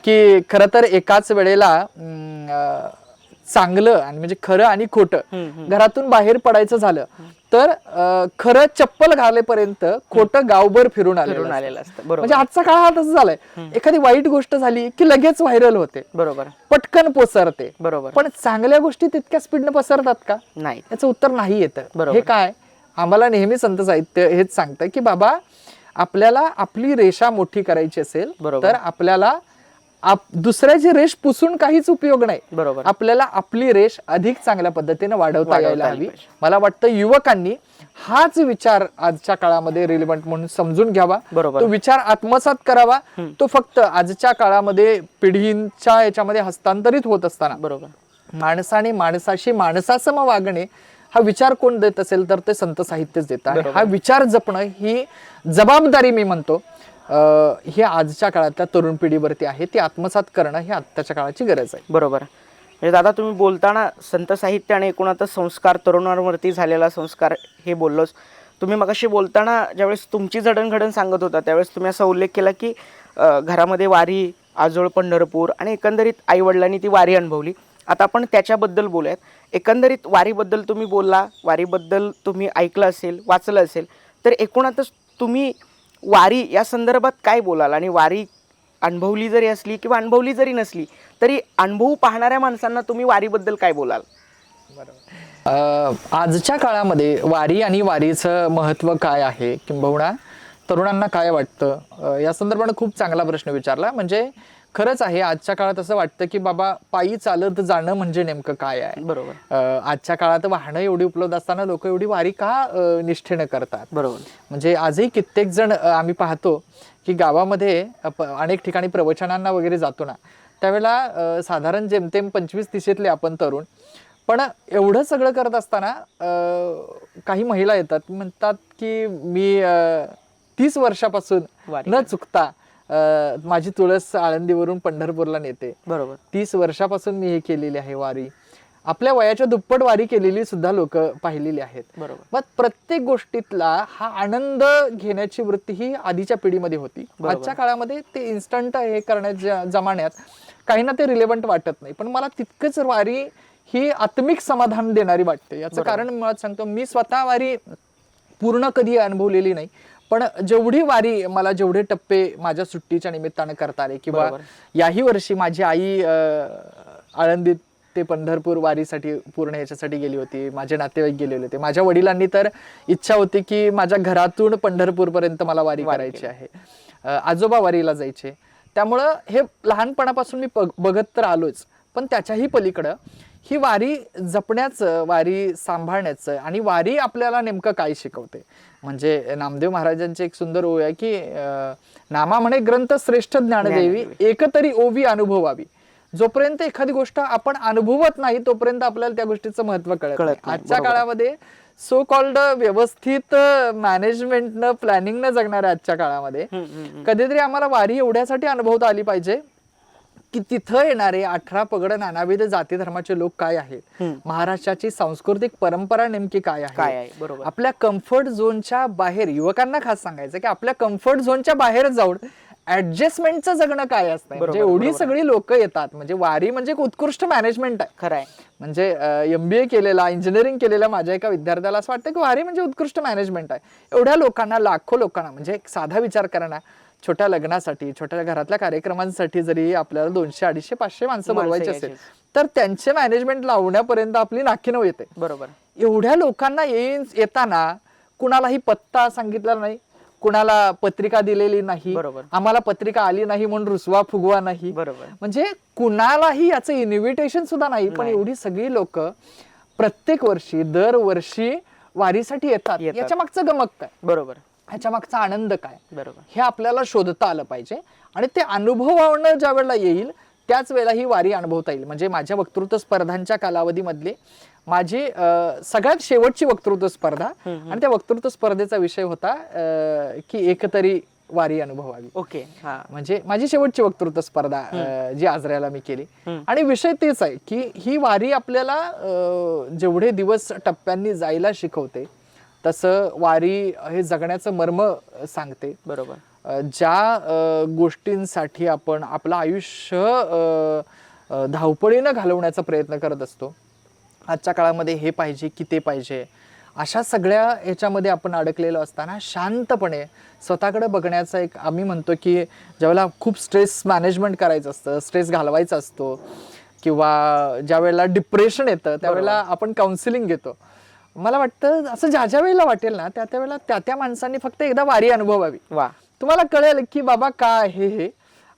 की खरं तर एकाच वेळेला चांगलं आणि म्हणजे खरं आणि खोटं घरातून बाहेर पडायचं झालं तर खरं चप्पल घालेपर्यंत खोटं गावभर फिरून आलेलं असतं. म्हणजे आजचा काळ हा तसं झालाय. एखादी वाईट गोष्ट झाली की लगेच व्हायरल होते, बरोबर, पटकन पसरते. बरोबर. पण चांगल्या गोष्टी तितक्या स्पीडने पसरतात का? नाही. याचं उत्तर नाही येतं. हे काय आम्हाला नेहमी संत साहित्य हेच सांगतं की बाबा आपल्याला आपली रेषा मोठी करायची असेल तर आपल्याला दुसऱ्याची रेष पुसून काहीच उपयोग नाही. बरोबर. आपल्याला आपली रेष अधिक चांगल्या पद्धतीने वाढवता यायला हवी. मला वाटतं युवकांनी हाच विचार आजच्या काळामध्ये रिलेव्हंट म्हणून समजून घ्यावा. तो विचार आत्मसात करावा. तो फक्त आजच्या काळामध्ये पिढींच्या याच्यामध्ये हस्तांतरित होत असताना बरोबर माणसाने माणसाशी माणसासम वागणे हा विचार कोण देत असेल तर ते संत साहित्यच देतात. हा विचार जपणं ही जबाबदारी मी म्हणतो हे आजच्या काळातल्या तरुण पिढीवरती आहे. ती आत्मसात करणं ही आत्ताच्या काळाची गरज आहे. बरोबर. म्हणजे दादा तुम्ही बोलताना संत साहित्य आणि एकूणातच संस्कार, तरुणांवरती झालेला संस्कार हे बोललोच. तुम्ही मगाशी बोलताना ज्यावेळेस तुमची जडणघडण सांगत होता त्यावेळेस तुम्ही असा उल्लेख केला की घरामध्ये वारी, आजोळ, पंढरपूर आणि एकंदरीत आईवडिलांनी ती वारी अनुभवली. आता आपण त्याच्याबद्दल बोलूयात. एकंदरीत वारीबद्दल तुम्ही बोलला, वारीबद्दल तुम्ही ऐकलं असेल, वाचलं असेल, तर एकूणातच तुम्ही वारी या संदर्भात काय बोलाल? आणि वारी अनुभवली जरी असली किंवा अनुभवली जरी नसली तरी अनुभव पाहणाऱ्या माणसांना तुम्ही वारीबद्दल काय बोलाल? आजच्या काळामध्ये वारी आणि वारीचं महत्त्व काय आहे किंबहुना तरुणांना काय वाटतं या संदर्भाने खूप चांगला प्रश्न विचारला. म्हणजे खरंच आहे आजच्या काळात असं वाटतं की बाबा पायी चालत जाणं म्हणजे नेमकं काय आहे. बरोबर. आजच्या काळात वाहनं एवढी उपलब्ध असताना लोक एवढी वारी का निष्ठेनं करतात. बरोबर. म्हणजे आजही कित्येक जण आम्ही पाहतो की गावामध्ये अनेक ठिकाणी प्रवचनांना वगैरे जातो ना त्यावेळेला साधारण जेमतेम 25-30 आपण तरुण पण एवढं सगळं करत असताना काही महिला येतात म्हणतात की मी 30 वर्षापासून न चुकता माझी तुळस आळंदीवरून पंढरपूरला नेते. बरोबर. 30 वर्षापासून मी हे केलेली आहे वारी. आपल्या वयाच्या दुप्पट वारी केलेली सुद्धा लोक पाहिलेली आहेत. बरोबर. मग प्रत्येक गोष्टीतला हा आनंद घेण्याची वृत्ती ही आधीच्या पिढीमध्ये होती. आजच्या काळामध्ये ते इन्स्टंट हे करण्याच्या जमान्यात काहींना ते रिलेव्हंट वाटत नाही. पण मला तितकंच वारी ही आत्मिक समाधान देणारी वाटते. याचं कारण मला सांगतो मी स्वतः वारी पूर्ण कधी अनुभवलेली नाही पण जेवढी वारी मला जेवढे टप्पे माझ्या सुट्टीच्या निमित्तानं करता आले किंवा याही वर्षी माझी आई आळंदीत ते पंढरपूर वारीसाठी पूर्ण याच्यासाठी गेली होती. माझे नातेवाईक गेलेले होते. माझ्या वडिलांनी तर इच्छा होती की माझ्या घरातून पंढरपूर पर्यंत मला वारी करायची आहे. आजोबा वारीला जायचे. त्यामुळं हे लहानपणापासून मी बघत तर आलोच पण त्याच्याही पलीकडं ही वारी जपण्याचं, वारी सांभाळण्याचं आणि वारी आपल्याला नेमकं काय शिकवते. म्हणजे नामदेव महाराजांची एक सुंदर ओळ आहे की नामा म्हणे ग्रंथ श्रेष्ठ ज्ञानदेवी एकतरी ओवी अनुभवावी. जोपर्यंत एखादी गोष्ट आपण अनुभवत नाही तोपर्यंत आपल्याला त्या गोष्टीचं महत्व कळत नाही. आजच्या काळामध्ये सो कॉल्ड व्यवस्थित मॅनेजमेंटनं प्लॅनिंगनं जगणाऱ्या आजच्या काळामध्ये कधीतरी आम्हाला वारी एवढ्यासाठी अनुभवता आली पाहिजे की तिथं येणारे 18 पगड नानाविध जाती धर्माचे लोक काय आहेत, महाराष्ट्राची सांस्कृतिक परंपरा नेमकी काय काय आहे, आहे बरोबर. आपल्या कम्फर्ट झोनच्या बाहेर, युवकांना खास सांगायचं की आपल्या कम्फर्ट झोनच्या बाहेर जाऊन ऍडजस्टमेंटचं जगणं काय असतं. म्हणजे एवढी सगळी लोक येतात, म्हणजे वारी म्हणजे एक उत्कृष्ट मॅनेजमेंट आहे. खरं आहे. म्हणजे MBA केलेला, इंजिनिअरिंग केलेला माझ्या एका विद्यार्थ्याला असं वाटतं की वारी म्हणजे उत्कृष्ट मॅनेजमेंट आहे. एवढ्या लोकांना, लाखो लोकांना, म्हणजे एक साधा विचार करा ना, छोट्या लग्नासाठी, छोट्या घरातल्या कार्यक्रमांसाठी जरी आपल्याला 200, 250, 500 माणसं बोलवायची असेल तर त्यांचे मॅनेजमेंट लावण्यापर्यंत आपली नाकीनऊ येते. बरोबर. एवढ्या लोकांना येताना कुणालाही पत्ता सांगितला नाही, कुणाला पत्रिका दिलेली नाही, आम्हाला पत्रिका आली नाही म्हणून रुसवा फुगवा नाही, बरोबर. म्हणजे कुणालाही याचं इन्व्हिटेशन सुद्धा नाही. पण एवढी सगळी लोक प्रत्येक वर्षी, दरवर्षी वारीसाठी येतात. याच्या मागचं गमक काय, बरोबर, ह्याच्या मागचा आनंद काय, बरोबर, हे आपल्याला शोधता आलं पाहिजे. आणि ते अनुभवणं ज्या वेळेला येईल त्याच वेळेला ही वारी अनुभवता येईल. म्हणजे माझ्या वक्तृत्व स्पर्धांच्या कालावधीमधली माझी सगळ्यात शेवटची वक्तृत्व स्पर्धा, आणि त्या वक्तृत्व स्पर्धेचा विषय होता की एकतरी वारी अनुभवावी. ओके. म्हणजे माझी शेवटची वक्तृत्व स्पर्धा जी आजऱ्याला मी केली, आणि विषय तेच आहे की ही वारी आपल्याला जेवढे दिवस टप्प्यांनी जायला शिकवते, तसं वारी हे जगण्याचं मर्म सांगते. बरोबर. ज्या गोष्टींसाठी आपण आपलं आयुष्य धावपळीनं घालवण्याचा प्रयत्न करत असतो, आजच्या काळामध्ये हे पाहिजे की ते पाहिजे, अशा सगळ्या ह्याच्यामध्ये आपण अडकलेलो असताना शांतपणे स्वतःकडे बघण्याचा एक, आम्ही म्हणतो की ज्यावेळेला खूप स्ट्रेस मॅनेजमेंट करायचं असतं, स्ट्रेस घालवायचा असतो, किंवा ज्या वेळेला डिप्रेशन येतं त्यावेळेला आपण काउन्सिलिंग घेतो. मला वाटतं असं ज्या वेळेला वाटेल ना त्या वेळेला त्या माणसांनी फक्त एकदा वारी अनुभवावी. वा. तुम्हाला कळेल की बाबा काय आहे हे,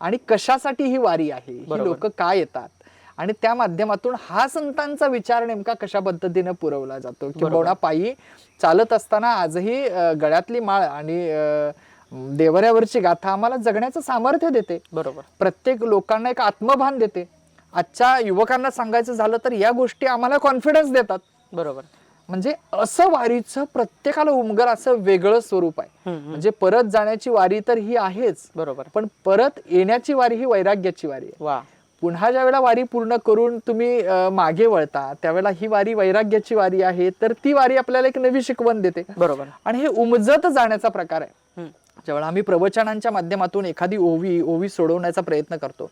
आणि कशासाठी ही वारी आहे, ही लोक काय येतात, आणि त्या माध्यमातून हा संतांचा विचार नेमका कशा पद्धतीने पुरवला जातो. किंवा पायी चालत असताना आजही गळ्यातली माळ आणि देवऱ्यावरची गाथा आम्हाला जगण्याचं सामर्थ्य देते. बरोबर. प्रत्येक लोकांना एक आत्मभान देते. आजच्या युवकांना सांगायचं झालं तर या गोष्टी आम्हाला कॉन्फिडन्स देतात. बरोबर. म्हणजे असं वारीचं प्रत्येकाला उमगर असं वेगळं स्वरूप आहे. म्हणजे परत जाण्याची वारी तर ही आहेच, बरोबर, पण परत येण्याची वारी ही वैराग्याची वारी आहे. वा. पुन्हा ज्या वेळेला वारी पूर्ण करून तुम्ही मागे वळता त्यावेळेला ही वारी वैराग्याची वारी आहे, तर ती वारी आपल्याला एक नवी शिकवण देते. बरोबर. आणि हे उमजत जाण्याचा प्रकार आहे. ज्यावेळेला आम्ही प्रवचनांच्या माध्यमातून एखादी ओवी सोडवण्याचा प्रयत्न करतो,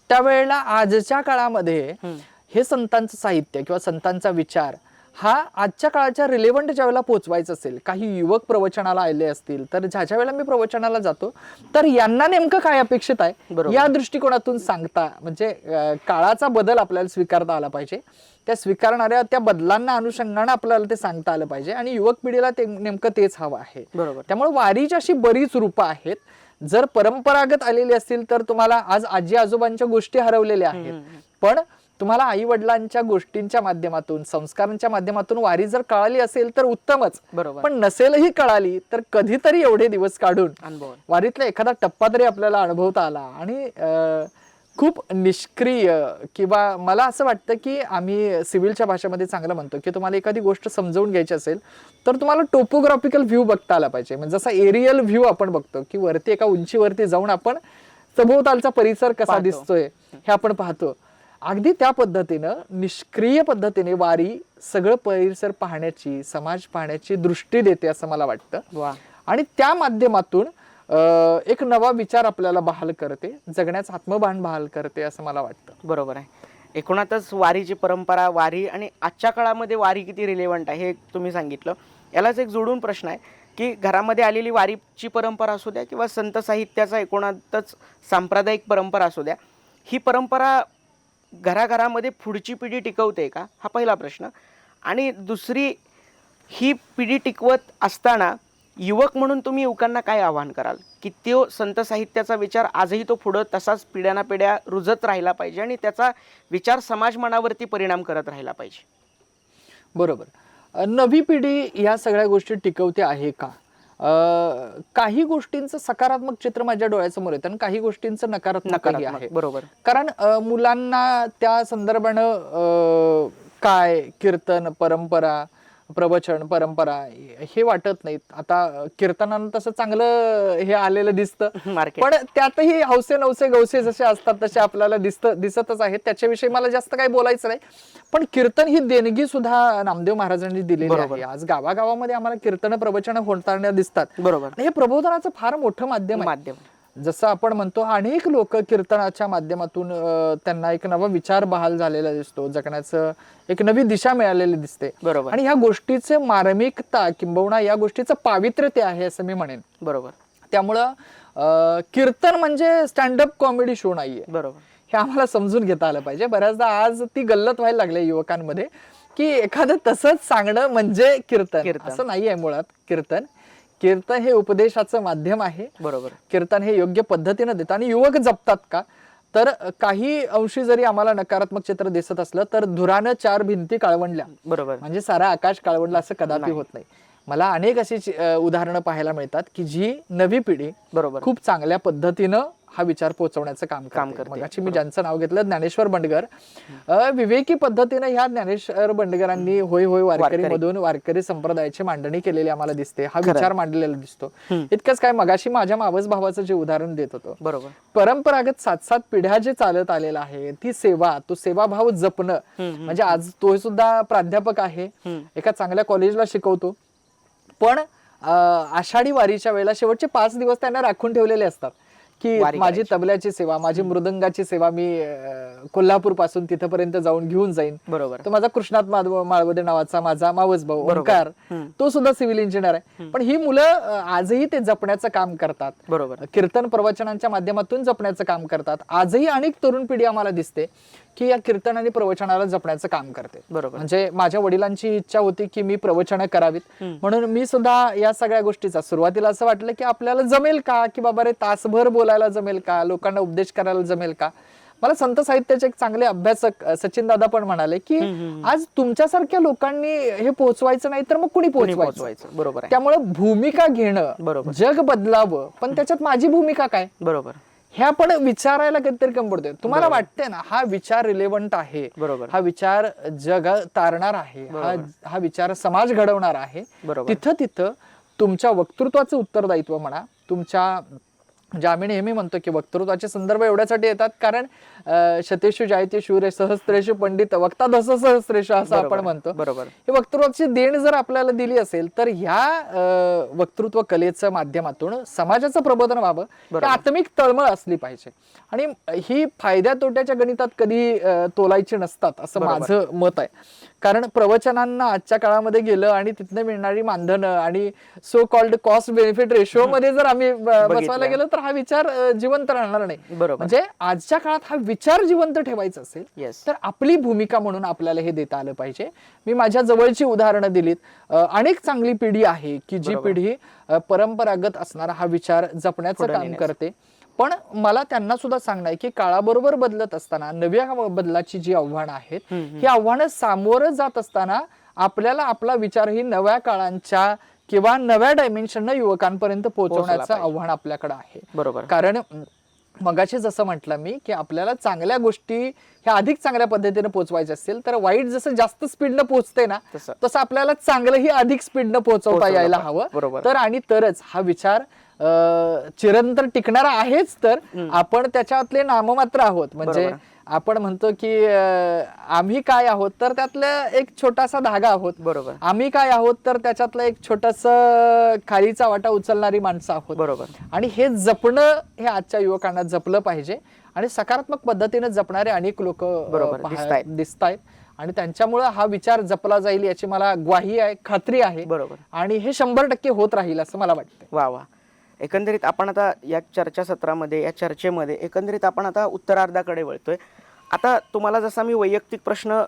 त्यावेळेला आजच्या काळामध्ये हे संतांचं साहित्य किंवा संतांचा विचार हा आजच्या काळाच्या रिलेव्हंट ज्या वेळेला पोहोचवायचं असेल, काही युवक प्रवचनाला आले असतील तर ज्या वेळेला मी प्रवचनाला जातो तर यांना नेमकं काय अपेक्षित आहे या दृष्टिकोनातून सांगता, म्हणजे काळाचा बदल आपल्याला स्वीकारता आला पाहिजे, त्या स्वीकारणाऱ्या त्या बदलांना अनुषंगाने आपल्याला ते सांगता आलं पाहिजे, आणि युवक पिढीला ते नेमकं तेच हवं आहे. बरोबर. त्यामुळे वारीची अशी बरीच रूपं आहेत. जर परंपरागत आलेली असतील तर तुम्हाला आज आजी आजोबांच्या गोष्टी हरवलेल्या आहेत, पण तुम्हाला आई वडिलांच्या गोष्टींच्या माध्यमातून, संस्कारांच्या माध्यमातून वारी जर कळाली असेल तर उत्तमच. बरोबर. पण नसेलही कळाली तर कधीतरी एवढे दिवस काढून वारीतला एखादा टप्पा तरी आपल्याला अनुभवता आला. आणि खूप निष्क्रिय, किंवा मला असं वाटतं की आम्ही सिव्हिलच्या भाषेमध्ये चांगलं म्हणतो की तुम्हाला एखादी गोष्ट समजावून घ्यायची असेल तर तुम्हाला टोपोग्राफिकल व्ह्यू बघता आला पाहिजे. म्हणजे जसा एरियल व्ह्यू आपण बघतो की वरती एका उंचीवरती जाऊन आपण सभोवतालचा परिसर कसा दिसतोय हे आपण पाहतो, अगदी त्या पद्धतीनं निष्क्रिय पद्धतीने वारी सगळं परिसर पाहण्याची, समाज पाहण्याची दृष्टी देते असं मला वाटतं. आणि त्या माध्यमातून एक नवा विचार आपल्याला बहाल करते, जगण्याचं आत्मभान बहाल करते असं मला वाटतं. बरोबर आहे. एकूणातच वारीची परंपरा, वारी आणि आजच्या काळामध्ये वारी किती रिलेव्हंट आहे हे तुम्ही सांगितलं. यालाच एक जोडून प्रश्न आहे की घरामध्ये आलेली वारीची परंपरा असू द्या किंवा संत साहित्याचा एकूणातच सांप्रदायिक परंपरा असू द्या, ही परंपरा घराघरामध्ये पुढची पिढी टिकवते का, हा पहिला प्रश्न. आणि दुसरी, ही पिढी टिकवत असताना युवक म्हणून तुम्ही युवकांना काय आवाहन कराल की तो संत साहित्याचा विचार आजही तो पुढं तसाच पिढ्यानापिढ्या रुजत राहिला पाहिजे आणि त्याचा विचार समाज मनावरती परिणाम करत राहिला पाहिजे? बरोबर. नवी पिढी या सगळ्या गोष्टी टिकवते आहे का? काही गोष्टींचं सकारात्मक चित्र माझ्या डोळ्यासमोर येतं आणि काही गोष्टींचं नकारात्मकही आहे. बरोबर. कारण मुलांना त्या संदर्भानं काय कीर्तन, परंपरा, प्रवचन परंपरा हे वाटत नाहीत. आता कीर्तनानं तसं चांगलं हे आलेलं दिसतं, मार्केट. पण त्यातही हौसे नवसे गवसे जसे असतात तसे आपल्याला दिसतच आहेत. त्याच्याविषयी मला जास्त काही बोलायचं नाही. पण कीर्तन ही देणगी सुद्धा नामदेव महाराजांनी दिलेली आहे. आज गावागावामध्ये आम्हाला कीर्तन प्रवचन होताना दिसतात. बरोबर. आणि हे प्रबोधनाचं फार मोठं माध्यम आहे. जसं आपण म्हणतो अनेक लोक कीर्तनाच्या माध्यमातून त्यांना एक नवा विचार बहाल झालेला दिसतो, जगण्याचं एक नवी दिशा मिळालेली दिसते. बरोबर. आणि ह्या गोष्टीचे मार्मिकता किंबहुना या गोष्टीचं पावित्र्य आहे असं मी म्हणेन. बरोबर. त्यामुळं कीर्तन म्हणजे स्टँडअप कॉमेडी शो नाहीये. बरोबर. हे आम्हाला समजून घेता आलं पाहिजे. बऱ्याचदा आज ती गल्लत व्हायला लागली युवकांमध्ये की एखादं तसंच सांगणं म्हणजे कीर्तन. असं नाहीये मुळात. कीर्तन हे उपदेशाचं माध्यम आहे. बरोबर. कीर्तन हे योग्य पद्धतीने देतात. आणि युवक जपतात का, तर काही अंशी जरी आम्हाला नकारात्मक चित्र दिसत असलं तर धुरानं चार भिंती काळवंडल्या, बरोबर, म्हणजे सारा आकाश काळवंडलं असं कदापि होत नाही. मला अनेक अशी उदाहरणं पाहायला मिळतात की जी नवी पिढी बरोबर खूप चांगल्या पद्धतीनं हा विचार पोहोचवण्याचं काम करते. मगाशी मी ज्यांचं नाव घेतलं ज्ञानेश्वर बंडगर, विवेकी पद्धतीने ह्या ज्ञानेश्वर बंडगरांनी होय होय वारकरी मधून वारकरी संप्रदायाची मांडणी केलेली आम्हाला दिसते. हा विचार मांडलेला दिसतो. इतकंच काय, मगाशी माझ्या मावस भावाचं जे उदाहरण देत होतो, बरोबर, परंपरागत 7-7 पिढ्या जे चालत आलेला आहे, ती सेवा, तो सेवाभाव जपणं. म्हणजे आज तो सुद्धा प्राध्यापक आहे, एका चांगल्या कॉलेजला शिकवतो, पण आषाढी वारीच्या वेळेला शेवटचे 5 दिवस त्यांना राखून ठेवलेले असतात की माझी तबल्याची सेवा, माझी मृदंगाची सेवा मी कोल्हापूर पासून तिथपर्यंत जाऊन घेऊन जाईन. बरोबर. तो माझा कृष्णात माळवदे नावाचा माझा मावस भाऊ ओंकार, तो सुद्धा सिव्हिल इंजिनियर आहे. पण ही मुलं आजही ते जपण्याचं काम करतात. बरोबर. कीर्तन प्रवचनांच्या माध्यमातून जपण्याचं काम करतात. आजही अनेक तरुण पिढी आम्हाला दिसते की या कीर्तन आणि प्रवचनाला जपण्याचं काम करते. बरोबर. म्हणजे माझ्या वडिलांची इच्छा होती की मी प्रवचनं करावीत, म्हणून मी सुद्धा या सगळ्या गोष्टीचा सुरुवातीला असं वाटलं की आपल्याला जमेल का, की बाबा रे तासभर बोलायला जमेल का, लोकांना उपदेश करायला जमेल का. मला संत साहित्याचे एक चांगले अभ्यासक सचिन दादा पण म्हणाले की आज तुमच्यासारख्या लोकांनी हे पोहोचवायचं नाही तर मग कुणी पोहोचवायचं. बरोबर आहे. त्यामुळे भूमिका घेणं, जग बदलावं, पण त्याच्यात माझी भूमिका काय, बरोबर, हे आपण विचारायला कधीतरी कमी पडतोय. तुम्हाला वाटतंय ना हा विचार रिलेव्हंट आहे, बरोबर, हा विचार जग तारणार आहे, हा विचार समाज घडवणार आहे, तिथं तुमच्या वक्तृत्वाचं उत्तरदायित्व म्हणा, तुमच्या जे आम्ही नेहमी म्हणतो की वक्तृत्वाचे संदर्भ एवढ्यासाठी येतात कारण शतेषु जायते शूरे सहस्त्रेषु पंडित वक्ता दस सहस्त्रेषु असं आपण म्हणतो. बरोबर. हे वक्तृत्वाची देण जर आपल्याला दिली असेल तर ह्या वक्तृत्व कलेच्या माध्यमातून समाजाचं प्रबोधन व्हावं, आत्मिक तळमळ असली पाहिजे. आणि ही फायद्या तोट्याच्या गणितात कधी तोलायची नसतात असं माझं मत आहे. कारण प्रवचनांना आजच्या काळामध्ये गेलं आणि तिथनं मिळणारी मानधनं आणि so called cost benefit ratio मध्ये जर आम्ही बसवायला गेलो तर हा विचार जिवंत राहणार नाही. म्हणजे आजच्या काळात हा विचार जिवंत ठेवायचा असेल तर आपली भूमिका म्हणून आपल्याला हे देता आलं पाहिजे. मी माझ्या जवळची उदाहरणं दिलीत. अनेक चांगली पिढी आहे की जी पिढी परंपरागत असणारा हा विचार जपण्याचं काम करते. पण मला त्यांना सुद्धा सांगणं आहे की काळाबरोबर बदलत असताना नव्या बदलाची जी आव्हानं आहेत, ही आव्हानं सामोरं जात असताना आपल्याला आपला विचार ही नव्या काळांच्या किंवा नव्या डायमेन्शन युवकांपर्यंत पोहोचवण्याचं आव्हान आपल्याकडे आहे. बरोबर. कारण मगाशी जसं म्हटलं मी की आपल्याला चांगल्या गोष्टी ह्या अधिक चांगल्या पद्धतीने पोहोचवायच्या असतील तर वाईट जसं जास्त स्पीडनं पोहोचते ना, तसं आपल्याला चांगलंही अधिक स्पीडनं पोहोचवता यायला हवं. तर आणि तरच हा विचार चिरंतर टिकणारा आहेच. तर आपण त्याच्यातले नाममात्र आहोत. म्हणजे आपण म्हणतो की आम्ही काय आहोत तर त्यातलं एक छोटासा धागा आहोत. बरोबर. आम्ही काय आहोत तर त्याच्यातलं एक छोटस खारीचा वाटा उचलणारी माणसं आहोत. बरोबर. आणि हे जपणं हे आजच्या युवकांना जपलं पाहिजे. आणि सकारात्मक पद्धतीने जपणारे अनेक लोक दिसत आहेत आणि त्यांच्यामुळे हा विचार जपला जाईल याची मला ग्वाही आहे, खात्री आहे. बरोबर. आणि हे 100% होत राहील असं मला वाटतं. वा वा. एकंदरीत आपण आता या चर्चासत्रामध्ये, या चर्चेमध्ये एकंदरीत आपण आता उत्तरार्धाकडे वळतोय. आता तुम्हाला जसा मी वैयक्तिक प्रश्न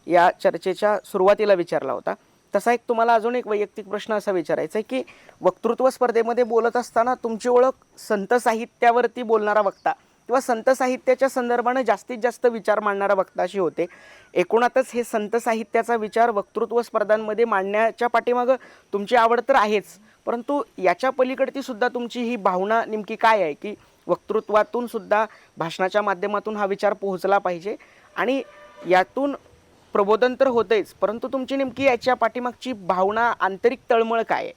या चर्चेच्या सुरुवातीला विचारला होता, तसा एक तुम्हाला अजून एक वैयक्तिक प्रश्न असा विचारायचा आहे की वक्तृत्व स्पर्धेमध्ये बोलत असताना तुमची ओळख संत साहित्यावरती बोलणारा वक्ता किंवा संत साहित्याच्या संदर्भाने जास्तीत जास्त विचार मांडणारा वक्ता अशी होते. एकूणातच हे संत साहित्याचा विचार वक्तृत्व स्पर्धांमध्ये मांडण्याच्या पाठीमागं तुमची आवड तर आहेच, परंतु याच्या पलीकडची सुद्धा तुमची ही भावना नेमकी काय आहे की वक्तृत्वातून सुद्धा भाषणाच्या माध्यमातून हा विचार पोहोचला पाहिजे आणि यातून प्रबोधन तर होतेच, परंतु तुमची नेमकी याच्या पाठीमागची भावना, आंतरिक तळमळ काय आहे?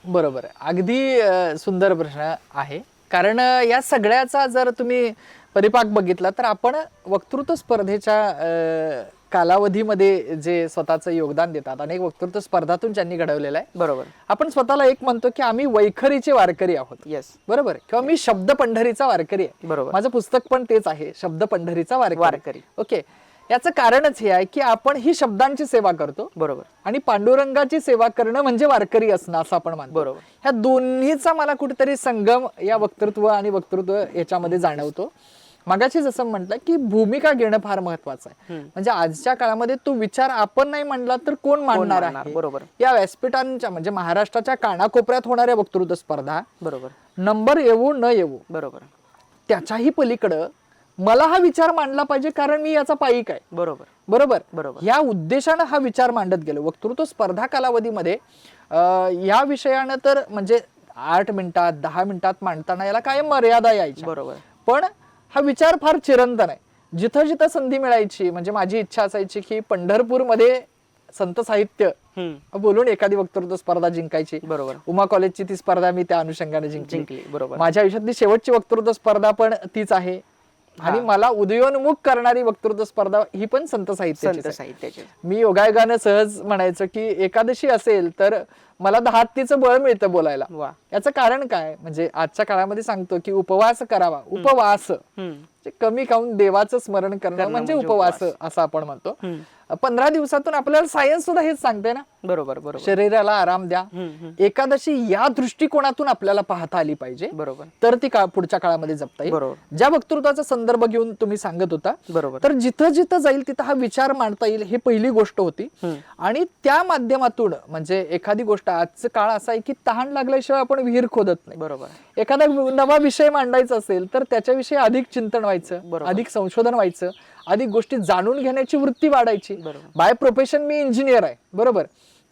बरोबर आहे. अगदी सुंदर प्रश्न आहे. कारण या सगळ्याचा जर तुम्ही परिपाक बघितला तर आपण वक्तृत्व स्पर्धेच्या कालावधीमध्ये जे स्वतःचं योगदान देतात, अनेक वक्तृत्व स्पर्धातून ज्यांनी घडवलेलं आहे, बरोबर. आपण स्वतःला एक म्हणतो की आम्ही वैखरीचे वारकरी आहोत. येस. बरोबर आहे. किंवा मी शब्द पंढरीचा वारकरी आहे. बरोबर. माझं पुस्तक पण तेच आहे, शब्द पंढरीचा वारकरी. ओके. याचं कारणच हे आहे की आपण ही शब्दांची सेवा करतो. बरोबर. आणि पांडुरंगाची सेवा करणं म्हणजे वारकरी असणं असं आपण मानतो. बरोबर. ह्या दोन्हीचा मला कुठेतरी संगम या वक्तृत्व आणि वक्तृत्व याच्यामध्ये जाणवतो. मगाशी जसं म्हटलं की भूमिका घेणं फार महत्वाचं आहे. म्हणजे आजच्या काळामध्ये तो विचार आपण नाही मांडला तर कोण मांडणार आहे. बरोबर. या व्यासपीठांच्या म्हणजे महाराष्ट्राच्या कानाकोपऱ्यात होणाऱ्या वक्तृत्व स्पर्धा बरोबर. नंबर येवो न येवो, बरोबर, त्याच्याही पलीकडं मला हा विचार मांडला पाहिजे कारण मी याचा पाईक आहे. बरोबर. बरोबर. बरोबर. या उद्देशानं हा विचार मांडत गेलो. वक्तृत्व स्पर्धा कालावधीमध्ये या विषयानं तर म्हणजे 8 मिनिटात 10 मिनिटात मांडताना याला काय मर्यादा यायची. बरोबर. पण हा विचार फार चिरंतन आहे. जिथं जिथं संधी मिळायची म्हणजे माझी इच्छा असायची की पंढरपूरमध्ये संत साहित्य बोलून एखादी वक्तृत्व स्पर्धा जिंकायची. बरोबर. उमा कॉलेजची ती स्पर्धा मी त्या अनुषंगाने जिंकली. बरोबर. माझ्या आयुष्यातली शेवटची वक्तृत्व स्पर्धा पण तीच आहे. आणि मला उदयोन्मुख करणारी वक्तृत्व स्पर्धा ही पण संत साहित्याची. मी योगायोगानं सहज म्हणायचं की एकादशी असेल तर मला 10 हत्तीचं बळ मिळतं बोलायला. याचं कारण काय म्हणजे आजच्या काळामध्ये सांगतो की उपवास करावा. उपवास कमी खाऊन देवाचं स्मरण करणं म्हणजे उपवास असं आपण म्हणतो. 15 दिवसातून आपल्याला सायन्स सुद्धा हेच सांगते ना. बरोबर. बरोबर. शरीराला आराम द्या. एकादशी या दृष्टिकोनातून आपल्याला पाहता आली पाहिजे. बरोबर. तर ती पुढच्या काळामध्ये जपता येईल. बरोबर. ज्या वक्तृत्वाचा संदर्भ घेऊन तुम्ही सांगत होता. बरोबर. तर जिथं जिथं जाईल तिथं हा विचार मांडता येईल हे पहिली गोष्ट होती. आणि त्या माध्यमातून म्हणजे एखादी गोष्ट आजचं काळ असा आहे की तहान लागल्याशिवाय आपण विहीर खोदत नाही. बरोबर. एखादा नवा विषय मांडायचा असेल तर त्याच्याविषयी अधिक चिंतन व्हायचं, अधिक संशोधन व्हायचं, अधिक गोष्टी जाणून घेण्याची वृत्ती वाढायची. बाय प्रोफेशन मी इंजिनियर आहे. बरोबर.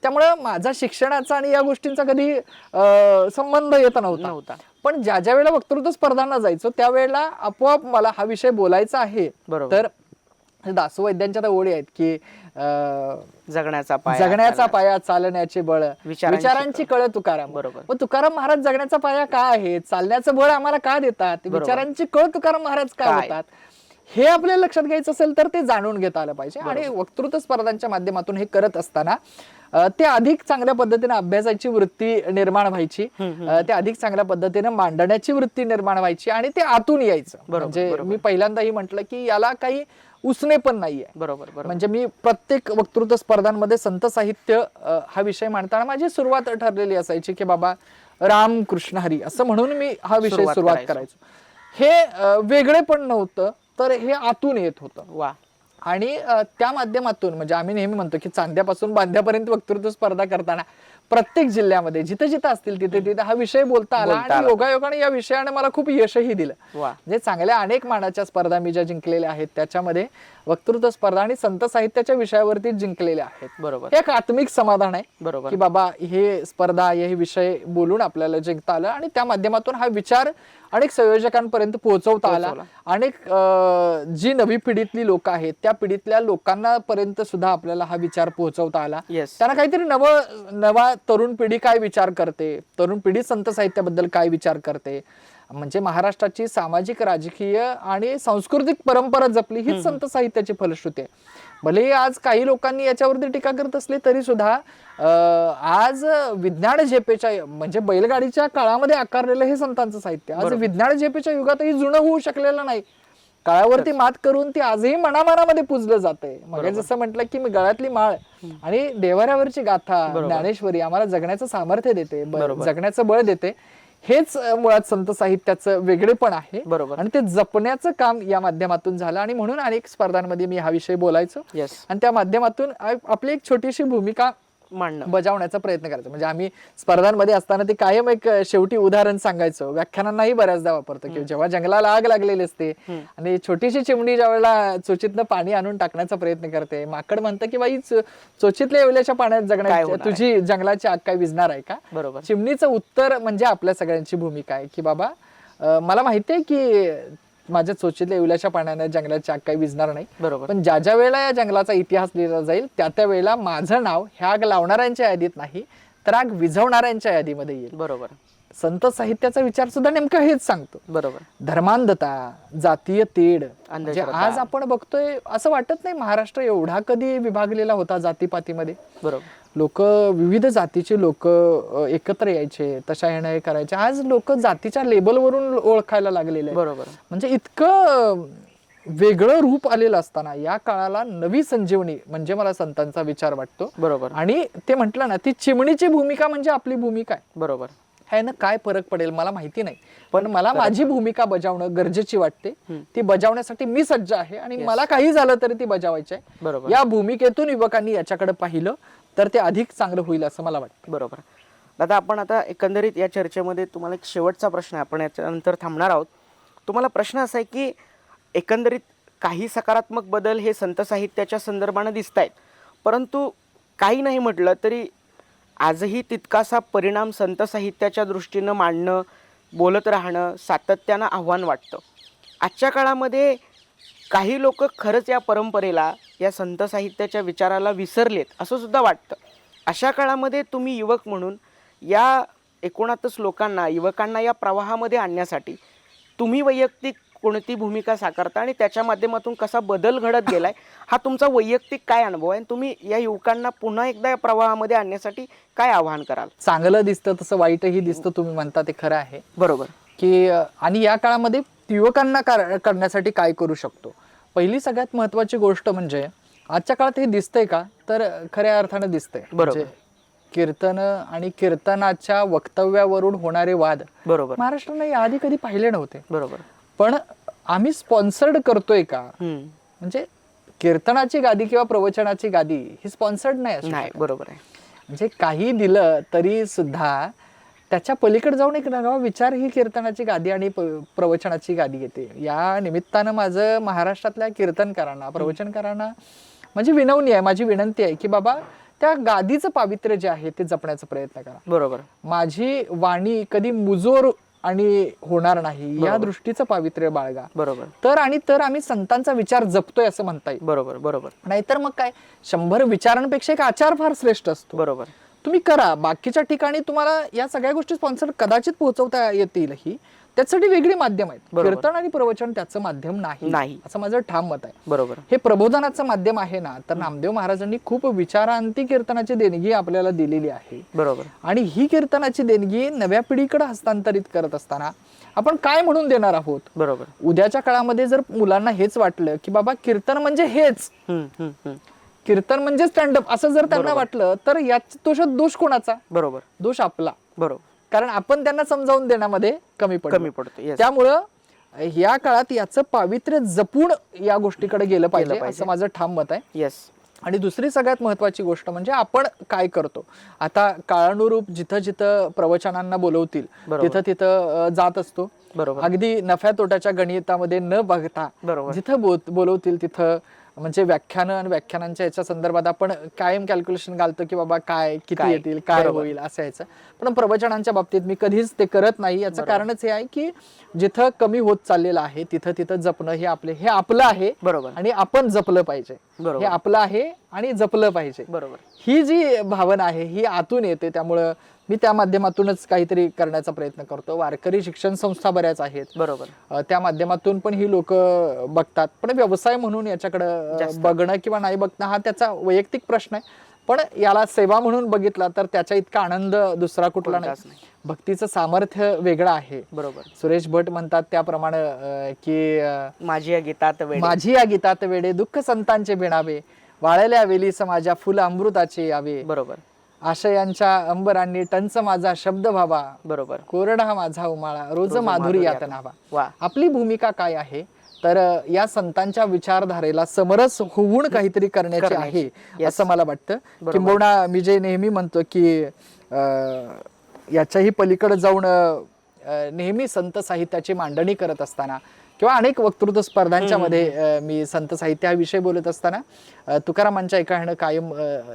त्यामुळे माझा शिक्षणाचा आणि या गोष्टींचा कधी संबंध येत नव्हता. पण ज्या ज्या वेळेला वक्तृत्व स्पर्धांना जायचो त्यावेळेला आपोआप मला हा विषय बोलायचा आहे. तर दासू वैद्यांच्या त्या ओळी आहेत की जगण्याचा पाया चालण्याचे बळ, विचारांची कळ तुकाराम. बरोबर. मग तुकाराम महाराज जगण्याचा पाया काय आहे, चालण्याचं बळ आम्हाला का देतात, विचारांची कळ तुकाराम महाराज का देतात, हे आपल्याला लक्षात घ्यायचं असेल तर ते जाणून घेता आलं पाहिजे. आणि वक्तृत्व स्पर्धांच्या माध्यमातून हे करत असताना ते अधिक चांगल्या पद्धतीने अभ्यासाची वृत्ती निर्माण व्हायची, ते अधिक चांगल्या पद्धतीने मांडण्याची वृत्ती निर्माण व्हायची आणि ते आतून यायचं. म्हणजे मी पहिल्यांदाही म्हटलं की याला काही उसने पण नाहीये. बरोबर. म्हणजे मी प्रत्येक वक्तृत्व स्पर्धांमध्ये संत साहित्य हा विषय मांडताना माझी सुरुवात ठरलेली असायची की बाबा राम कृष्ण हरी असं म्हणून मी हा विषय सुरुवात करायचो. हे वेगळे पण नव्हतं तर हे आतून येत होतं. आणि त्या माध्यमातून म्हणजे आम्ही नेहमी म्हणतो की चांद्यापासून बांध्यापर्यंत वक्तृत्व स्पर्धा करताना प्रत्येक जिल्ह्यामध्ये जिथं जिथं असतील तिथे तिथे हा विषय बोलता आला आणि योगायोगाने या विषयाने मला खूप यशही दिलं. म्हणजे चांगल्या अनेक मानाच्या स्पर्धा मी ज्या जिंकलेल्या आहेत त्याच्यामध्ये वक्तृत्व स्पर्धा आणि संत साहित्याच्या विषयावरती जिंकलेल्या आहेत. बरोबर. हे एक आत्मिक समाधान आहे. बरोबर. की बाबा हे स्पर्धा हे विषय बोलून आपल्याला जिंकता आलं आणि त्या माध्यमातून हा विचार अनेक संयोजकांपर्यंत पोहोचवता आला. अनेक जी नवी पिढीतली लोक आहेत त्या पिढीतल्या लोकांना पर्यंत सुद्धा आपल्याला हा विचार पोहोचवता आला. त्यांना काहीतरी नवा तरुण पिढी काय विचार करते, तरुण पिढी संत साहित्याबद्दल काय विचार करते, म्हणजे महाराष्ट्राची सामाजिक राजकीय आणि सांस्कृतिक परंपरा जपली हीच संत साहित्याची फलश्रुती आहे. भले आज काही लोकांनी याच्यावरती टीका करत असले तरी सुद्धा आज विज्ञान झेपेच्या म्हणजे बैलगाडीच्या काळामध्ये आकारलेलं हे संतांचं साहित्य आज विज्ञान झेपेच्या युगातही जुनं होऊ शकलेलं नाही. काळावरती मात करून ती आजही मनामनामध्ये पुजलं जातंय. मग जसं म्हटलं की मी गळ्यातली माळ आणि देवाऱ्यावरची गाथा ज्ञानेश्वरी आम्हाला जगण्याचं सामर्थ्य देते, जगण्याचं बळ देते. हेच मुळात संत साहित्याचं वेगळेपण आहे. आणि ते जपण्याचं काम या माध्यमातून झालं आणि म्हणून अनेक स्पर्धांमध्ये मी हा विषय बोलायचो आणि त्या माध्यमातून आपली एक छोटीशी भूमिका बजावण्याचा प्रयत्न करायचा. म्हणजे आम्ही स्पर्धांमध्ये असताना ते कायम एक शेवटी उदाहरण सांगायचो, व्याख्यानांनाही बऱ्याचदा वापरतो की जेव्हा जंगलाला आग लागलेली असते आणि छोटीशी चिमणी ज्या वेळेला चोचीतनं पाणी आणून टाकण्याचा प्रयत्न करते, माकड म्हणतं की बाई चोचीतल्या येवल्याच्या पाण्यात जगण्याची तुझी जंगलाची आग काय विझणार आहे का. चिमणीचं उत्तर म्हणजे आपल्या सगळ्यांची भूमिका आहे की बाबा मला माहितीये की माझ्या चोचीतल्या इवल्याच्या पाण्याने जंगलाची आग काही विझणार नाही. बरोबर. पण ज्या ज्या वेळेला या जंगलाचा इतिहास लिहिला जाईल त्या वेळेला माझं नाव ह्या आग लावणाऱ्यांच्या यादीत नाही तर आग विझवणाऱ्यांच्या यादीमध्ये येईल. बरोबर. संत साहित्याचा विचार सुद्धा नेमकं हेच सांगतो. बरोबर. धर्मांधता, जातीय तेढ, म्हणजे अंधश्रद्धा. आज आपण बघतोय असं वाटत नाही महाराष्ट्र एवढा कधी विभागलेला होता जातीपातीमध्ये. बरोबर. लोक विविध जातीचे लोक एकत्र यायचे, तशा ह्यानं हे करायचे. आज लोक जातीच्या लेबलवरून ओळखायला लागलेले आहेत. बरोबर. म्हणजे इतकं वेगळं रूप आलेलं असताना या काळाला नवी संजीवनी म्हणजे मला संतांचा विचार वाटतो. बरोबर. आणि ते म्हटलं ना, ती चिमणीची भूमिका म्हणजे आपली भूमिका आहे. बरोबर. ह्यानं काय फरक पडेल मला माहिती नाही, पण मला माझी भूमिका बजावणं गरजेची वाटते. ती बजावण्यासाठी मी सज्ज आहे आणि मला काही झालं तरी ती बजावायची आहे. बरोबर. या भूमिकेतून युवकांनी याच्याकडे पाहिलं तर ते अधिक चांगलं होईल असं मला वाटतं. बरोबर. दादा, आपण आता एकंदरीत या चर्चेमध्ये तुम्हाला एक शेवटचा प्रश्न आहे, आपण याच्यानंतर थांबणार आहोत. तुम्हाला प्रश्न असा आहे की एकंदरीत काही सकारात्मक बदल हे संत साहित्याच्या संदर्भानं दिसत आहेत, परंतु काही नाही म्हटलं तरी आजही तितकासा परिणाम संत साहित्याच्या दृष्टीनं मांडणं, बोलत राहणं सातत्यानं आव्हान वाटतं. आजच्या काळामध्ये काही लोक खरंच या परंपरेला, या संत साहित्याच्या विचाराला विसरलेत असं सुद्धा वाटतं. अशा काळामध्ये तुम्ही युवक म्हणून या एकूणातच लोकांना, युवकांना या प्रवाहामध्ये आणण्यासाठी तुम्ही वैयक्तिक कोणती भूमिका साकारता आणि त्याच्या माध्यमातून कसा बदल घडत गेलाय, हा तुमचा वैयक्तिक काय अनुभव आहे? तुम्ही या युवकांना पुन्हा एकदा या प्रवाहामध्ये आणण्यासाठी काय आवाहन कराल? चांगलं दिसतं तसं वाईटही दिसतं, तुम्ही म्हणता ते खरं आहे. बरोबर. की आणि या काळामध्ये युवकांना करण्यासाठी काय करू शकतो. पहिली सगळ्यात महत्वाची गोष्ट म्हणजे आजच्या काळात हे दिसतंय का, तर खऱ्या अर्थानं दिसतंय. बरोबर. कीर्तन आणि कीर्तनाच्या वक्तव्यावरून होणारे वाद बरोबर. महाराष्ट्राने याआधी कधी पाहिले नव्हते. बरोबर. पण आम्ही स्पॉन्सर्ड करतोय का, म्हणजे कीर्तनाची गादी किंवा प्रवचनाची गादी ही स्पॉन्सर्ड नाही. बरोबर आहे. म्हणजे काही दिलं तरी सुद्धा त्याच्या पलीकडे जाऊन एक नवा विचार ही कीर्तनाची गादी आणि प्रवचनाची गादी येते. या निमित्तानं माझं महाराष्ट्रातल्या कीर्तनकारांना, प्रवचनकारांना माझी विनवणी आहे, माझी विनंती आहे की बाबा त्या गादीचं पावित्र्य जे आहे ते जपण्याचा प्रयत्न करा. बरोबर. माझी वाणी कधी मुजोर आणि होणार नाही या दृष्टीचं पावित्र्य बाळगा. बरोबर. तर आम्ही संतांचा विचार जपतोय असं म्हणता येईल. बरोबर. बरोबर. नाहीतर मग काय, 100 विचारांपेक्षा एक आचार फार श्रेष्ठ असतो. बरोबर. तुम्ही करा, बाकीच्या ठिकाणी तुम्हाला या सगळ्या गोष्टी स्पॉन्सर कदाचित पोहोचवता येतीलही, त्यासाठी वेगळी माध्यम आहेत. कीर्तन आणि प्रवचन त्याचं माध्यम नाही असं माझं ठाम मत आहे. बरोबर. हे प्रबोधनाचं माध्यम आहे ना, तर नामदेव महाराजांनी खूप विचारांती कीर्तनाची देणगी आपल्याला दिलेली आहे. बरोबर. आणि ही कीर्तनाची देणगी नव्या पिढीकडे हस्तांतरित करत असताना आपण काय म्हणून देणार आहोत. बरोबर. उद्याच्या काळामध्ये जर मुलांना हेच वाटलं की बाबा कीर्तन म्हणजे हेच, कीर्तन म्हणजे स्टँडअप असं जर त्यांना वाटलं, तर यात दोष कोणाचा? बरोबर. दोष आपला. बरोबर. कारण आपण त्यांना समजावून देण्यामध्ये कमी पडतो. त्यामुळं या काळात याचं पावित्र्य जपून या गोष्टीकडे गेलं पाहिजे असं माझं ठाम मत आहे. येस. आणि दुसरी सगळ्यात महत्वाची गोष्ट म्हणजे आपण काय करतो. आता काळानुरूप जिथं जिथं प्रवचनांना बोलवतील तिथं तिथं जात असतो. बरोबर. अगदी नफ्या तोट्याच्या गणितामध्ये न बघता जिथं बोलवतील तिथं, म्हणजे व्याख्यानं आणि व्याख्यानांच्या याच्या संदर्भात आपण कायम कॅल्क्युलेशन घालतो की बाबा काय किती येतील, काय होईल असं यायचं. पण प्रवचनांच्या बाबतीत मी कधीच ते करत नाही. याचं कारणच हे आहे की जिथं कमी होत चाललेलं आहे तिथं तिथं जपणं हे आपलं आहे. बरोबर. आणि आपण जपलं पाहिजे. हे आपलं आहे आणि जपलं पाहिजे. बरोबर. ही जी भावना आहे ही आतून येते. त्यामुळं मी त्या माध्यमातूनच काहीतरी करण्याचा प्रयत्न करतो. वारकरी शिक्षण संस्था बऱ्याच आहेत. बरोबर. त्या माध्यमातून पण ही लोक बघतात. पण व्यवसाय म्हणून याच्याकडे बघणं किंवा नाही बघणं हा त्याचा वैयक्तिक प्रश्न आहे. पण याला सेवा म्हणून बघितला तर त्याच्या इतका आनंद दुसरा कुठला नाही. भक्तीचं सामर्थ्य वेगळं आहे. बरोबर. सुरेश भट म्हणतात त्याप्रमाणे की माझी या गीतात वेडे दुःख संतांचे भिणावे, वाळल्या वेली समाजा फुल अमृताचे यावे. बरोबर. आशयांच्या अंबरांनी टंच माझा शब्द व्हावा. बरोबर. कोरडा माझा उमाळा रोज माधुरी यात न्हावा. आपली भूमिका काय आहे, तर या संतांच्या विचारधारेला समरस होऊन काहीतरी करण्याची आहे असं मला वाटतं. किंबहुना मी जे नेहमी म्हणतो की याच्याही पलीकडे जाऊन नेहमी संत साहित्याची मांडणी करत असताना किंवा अनेक वक्तृत्व स्पर्धांच्या मध्ये मी संत साहित्य हा विषय बोलत असताना तुकारामांच्या एका ह्यानं कायम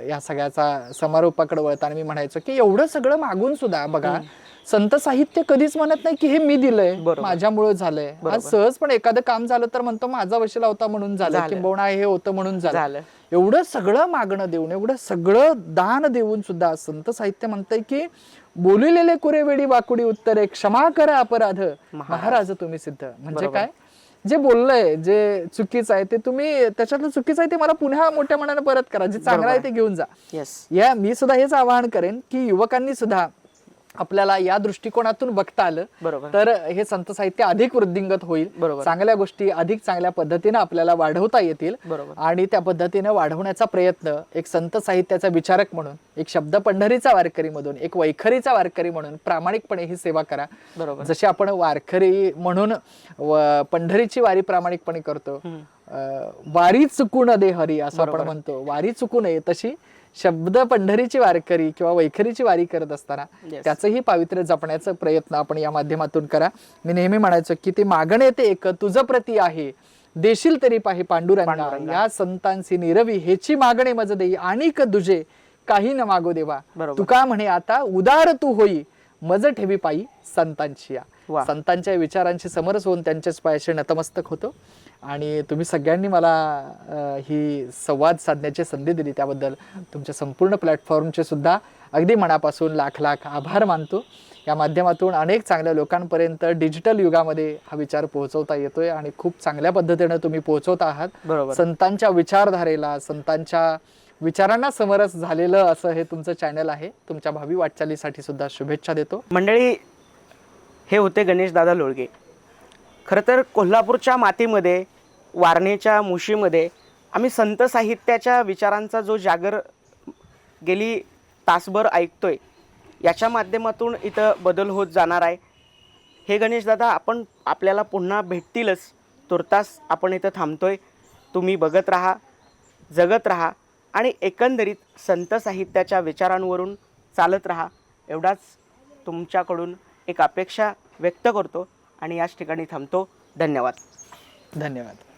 या सगळ्याचा समारोपाकडे वळताना मी म्हणायचो की एवढं सगळं मागून सुद्धा बघा संत साहित्य कधीच म्हणत नाही की हे मी दिलंय, माझ्यामुळे झालंय. आज सहज पण एखादं काम झालं तर म्हणतो माझा वशिला होता म्हणून झालं, किंबहुना हे होतं म्हणून झालं. एवढं सगळं मागणं देऊन, एवढं सगळं दान देऊन सुद्धा संत साहित्य म्हणतंय की बोलिलेले कुरेवेडी वाकुडी उत्तरे क्षमा करा अपराध महाराज तुम्ही सिद्ध. म्हणजे काय, जे बोललंय जे चुकीचं आहे ते तुम्ही, त्याच्यातलं चुकीचं आहे ते मला पुन्हा मोठ्या मनाने परत करा, जे चांगलं आहे ते घेऊन जा. या मी सुद्धा हेच आवाहन करेन की युवकांनी सुद्धा आपल्याला या दृष्टिकोनातून बघता आलं तर हे संत साहित्य अधिक वृद्धिंगत होईल, चांगल्या गोष्टी अधिक चांगल्या पद्धतीने आपल्याला वाढवता येतील. आणि त्या पद्धतीने वाढवण्याचा प्रयत्न एक संत साहित्याचा विचारक म्हणून, एक शब्द पंढरीचा वारकरी म्हणून, एक वैखरीचा वारकरी म्हणून प्रामाणिकपणे ही सेवा करा. जशी आपण वारकरी म्हणून पंढरीची वारी प्रामाणिकपणे करतो, वारी चुकून दे हरी असं आपण म्हणतो, वारी चुकू नये, तशी शब्द पंढरीची वारकरी किंवा वैखरीची वारी करत असताना त्याचंही पावित्र्य जपण्याचा प्रयत्न आपण या माध्यमातून करा. मी नेहमी म्हणायचो की ते मागणे ते एक तुझ प्रती आहे, देशील तरी पाहि पांडुरंगा, या संतांची निरवी हेची मागणे मज देई, आणिक दुजे काही न मागो देवा, तुका म्हणे आता उदार तू होई, मज ठेवी पायी संतांची या. संतांच्या विचारांशी समरस होऊन त्यांच्याच पायाशी नतमस्तक होतो. आणि तुम्ही सगळ्यांनी मला ही संवाद साधण्याची संधी दिली त्याबद्दल तुमच्या संपूर्ण प्लॅटफॉर्मचे सुद्धा अगदी मनापासून लाख लाख आभार मानतो. या माध्यमातून अनेक चांगल्या लोकांपर्यंत डिजिटल युगामध्ये हा विचार पोहोचवता येतोय आणि खूप चांगल्या पद्धतीने तुम्ही पोहोचवत आहात. संतांच्या विचारधारेला, संतांच्या विचारांना समरस झालेलं असं हे तुमचं चॅनल आहे. तुमच्या भावी वाटचालीसाठी सुद्धा शुभेच्छा देतो. मंडळी, हे होते गणेश दादा लोळगे. खरं तर कोल्हापूरच्या मातीमध्ये, वारणेच्या मुशीमध्ये आम्ही संत साहित्याच्या विचारांचा जो जागर गेली तासभर ऐकतोय, याच्या माध्यमातून इथं बदल होत जाणार आहे. हे गणेश दादा आपण आपल्याला पुन्हा भेटतीलच. तुर्तास आपण इथं थांबतोय. तुम्ही बघत राहा, जगत राहा आणि एकंदरीत संत साहित्याच्या विचारांवरून चालत राहा, एवढाच तुमच्याकडून एक अपेक्षा व्यक्त करतो आणि याच ठिकाणी थांबतो. धन्यवाद. धन्यवाद.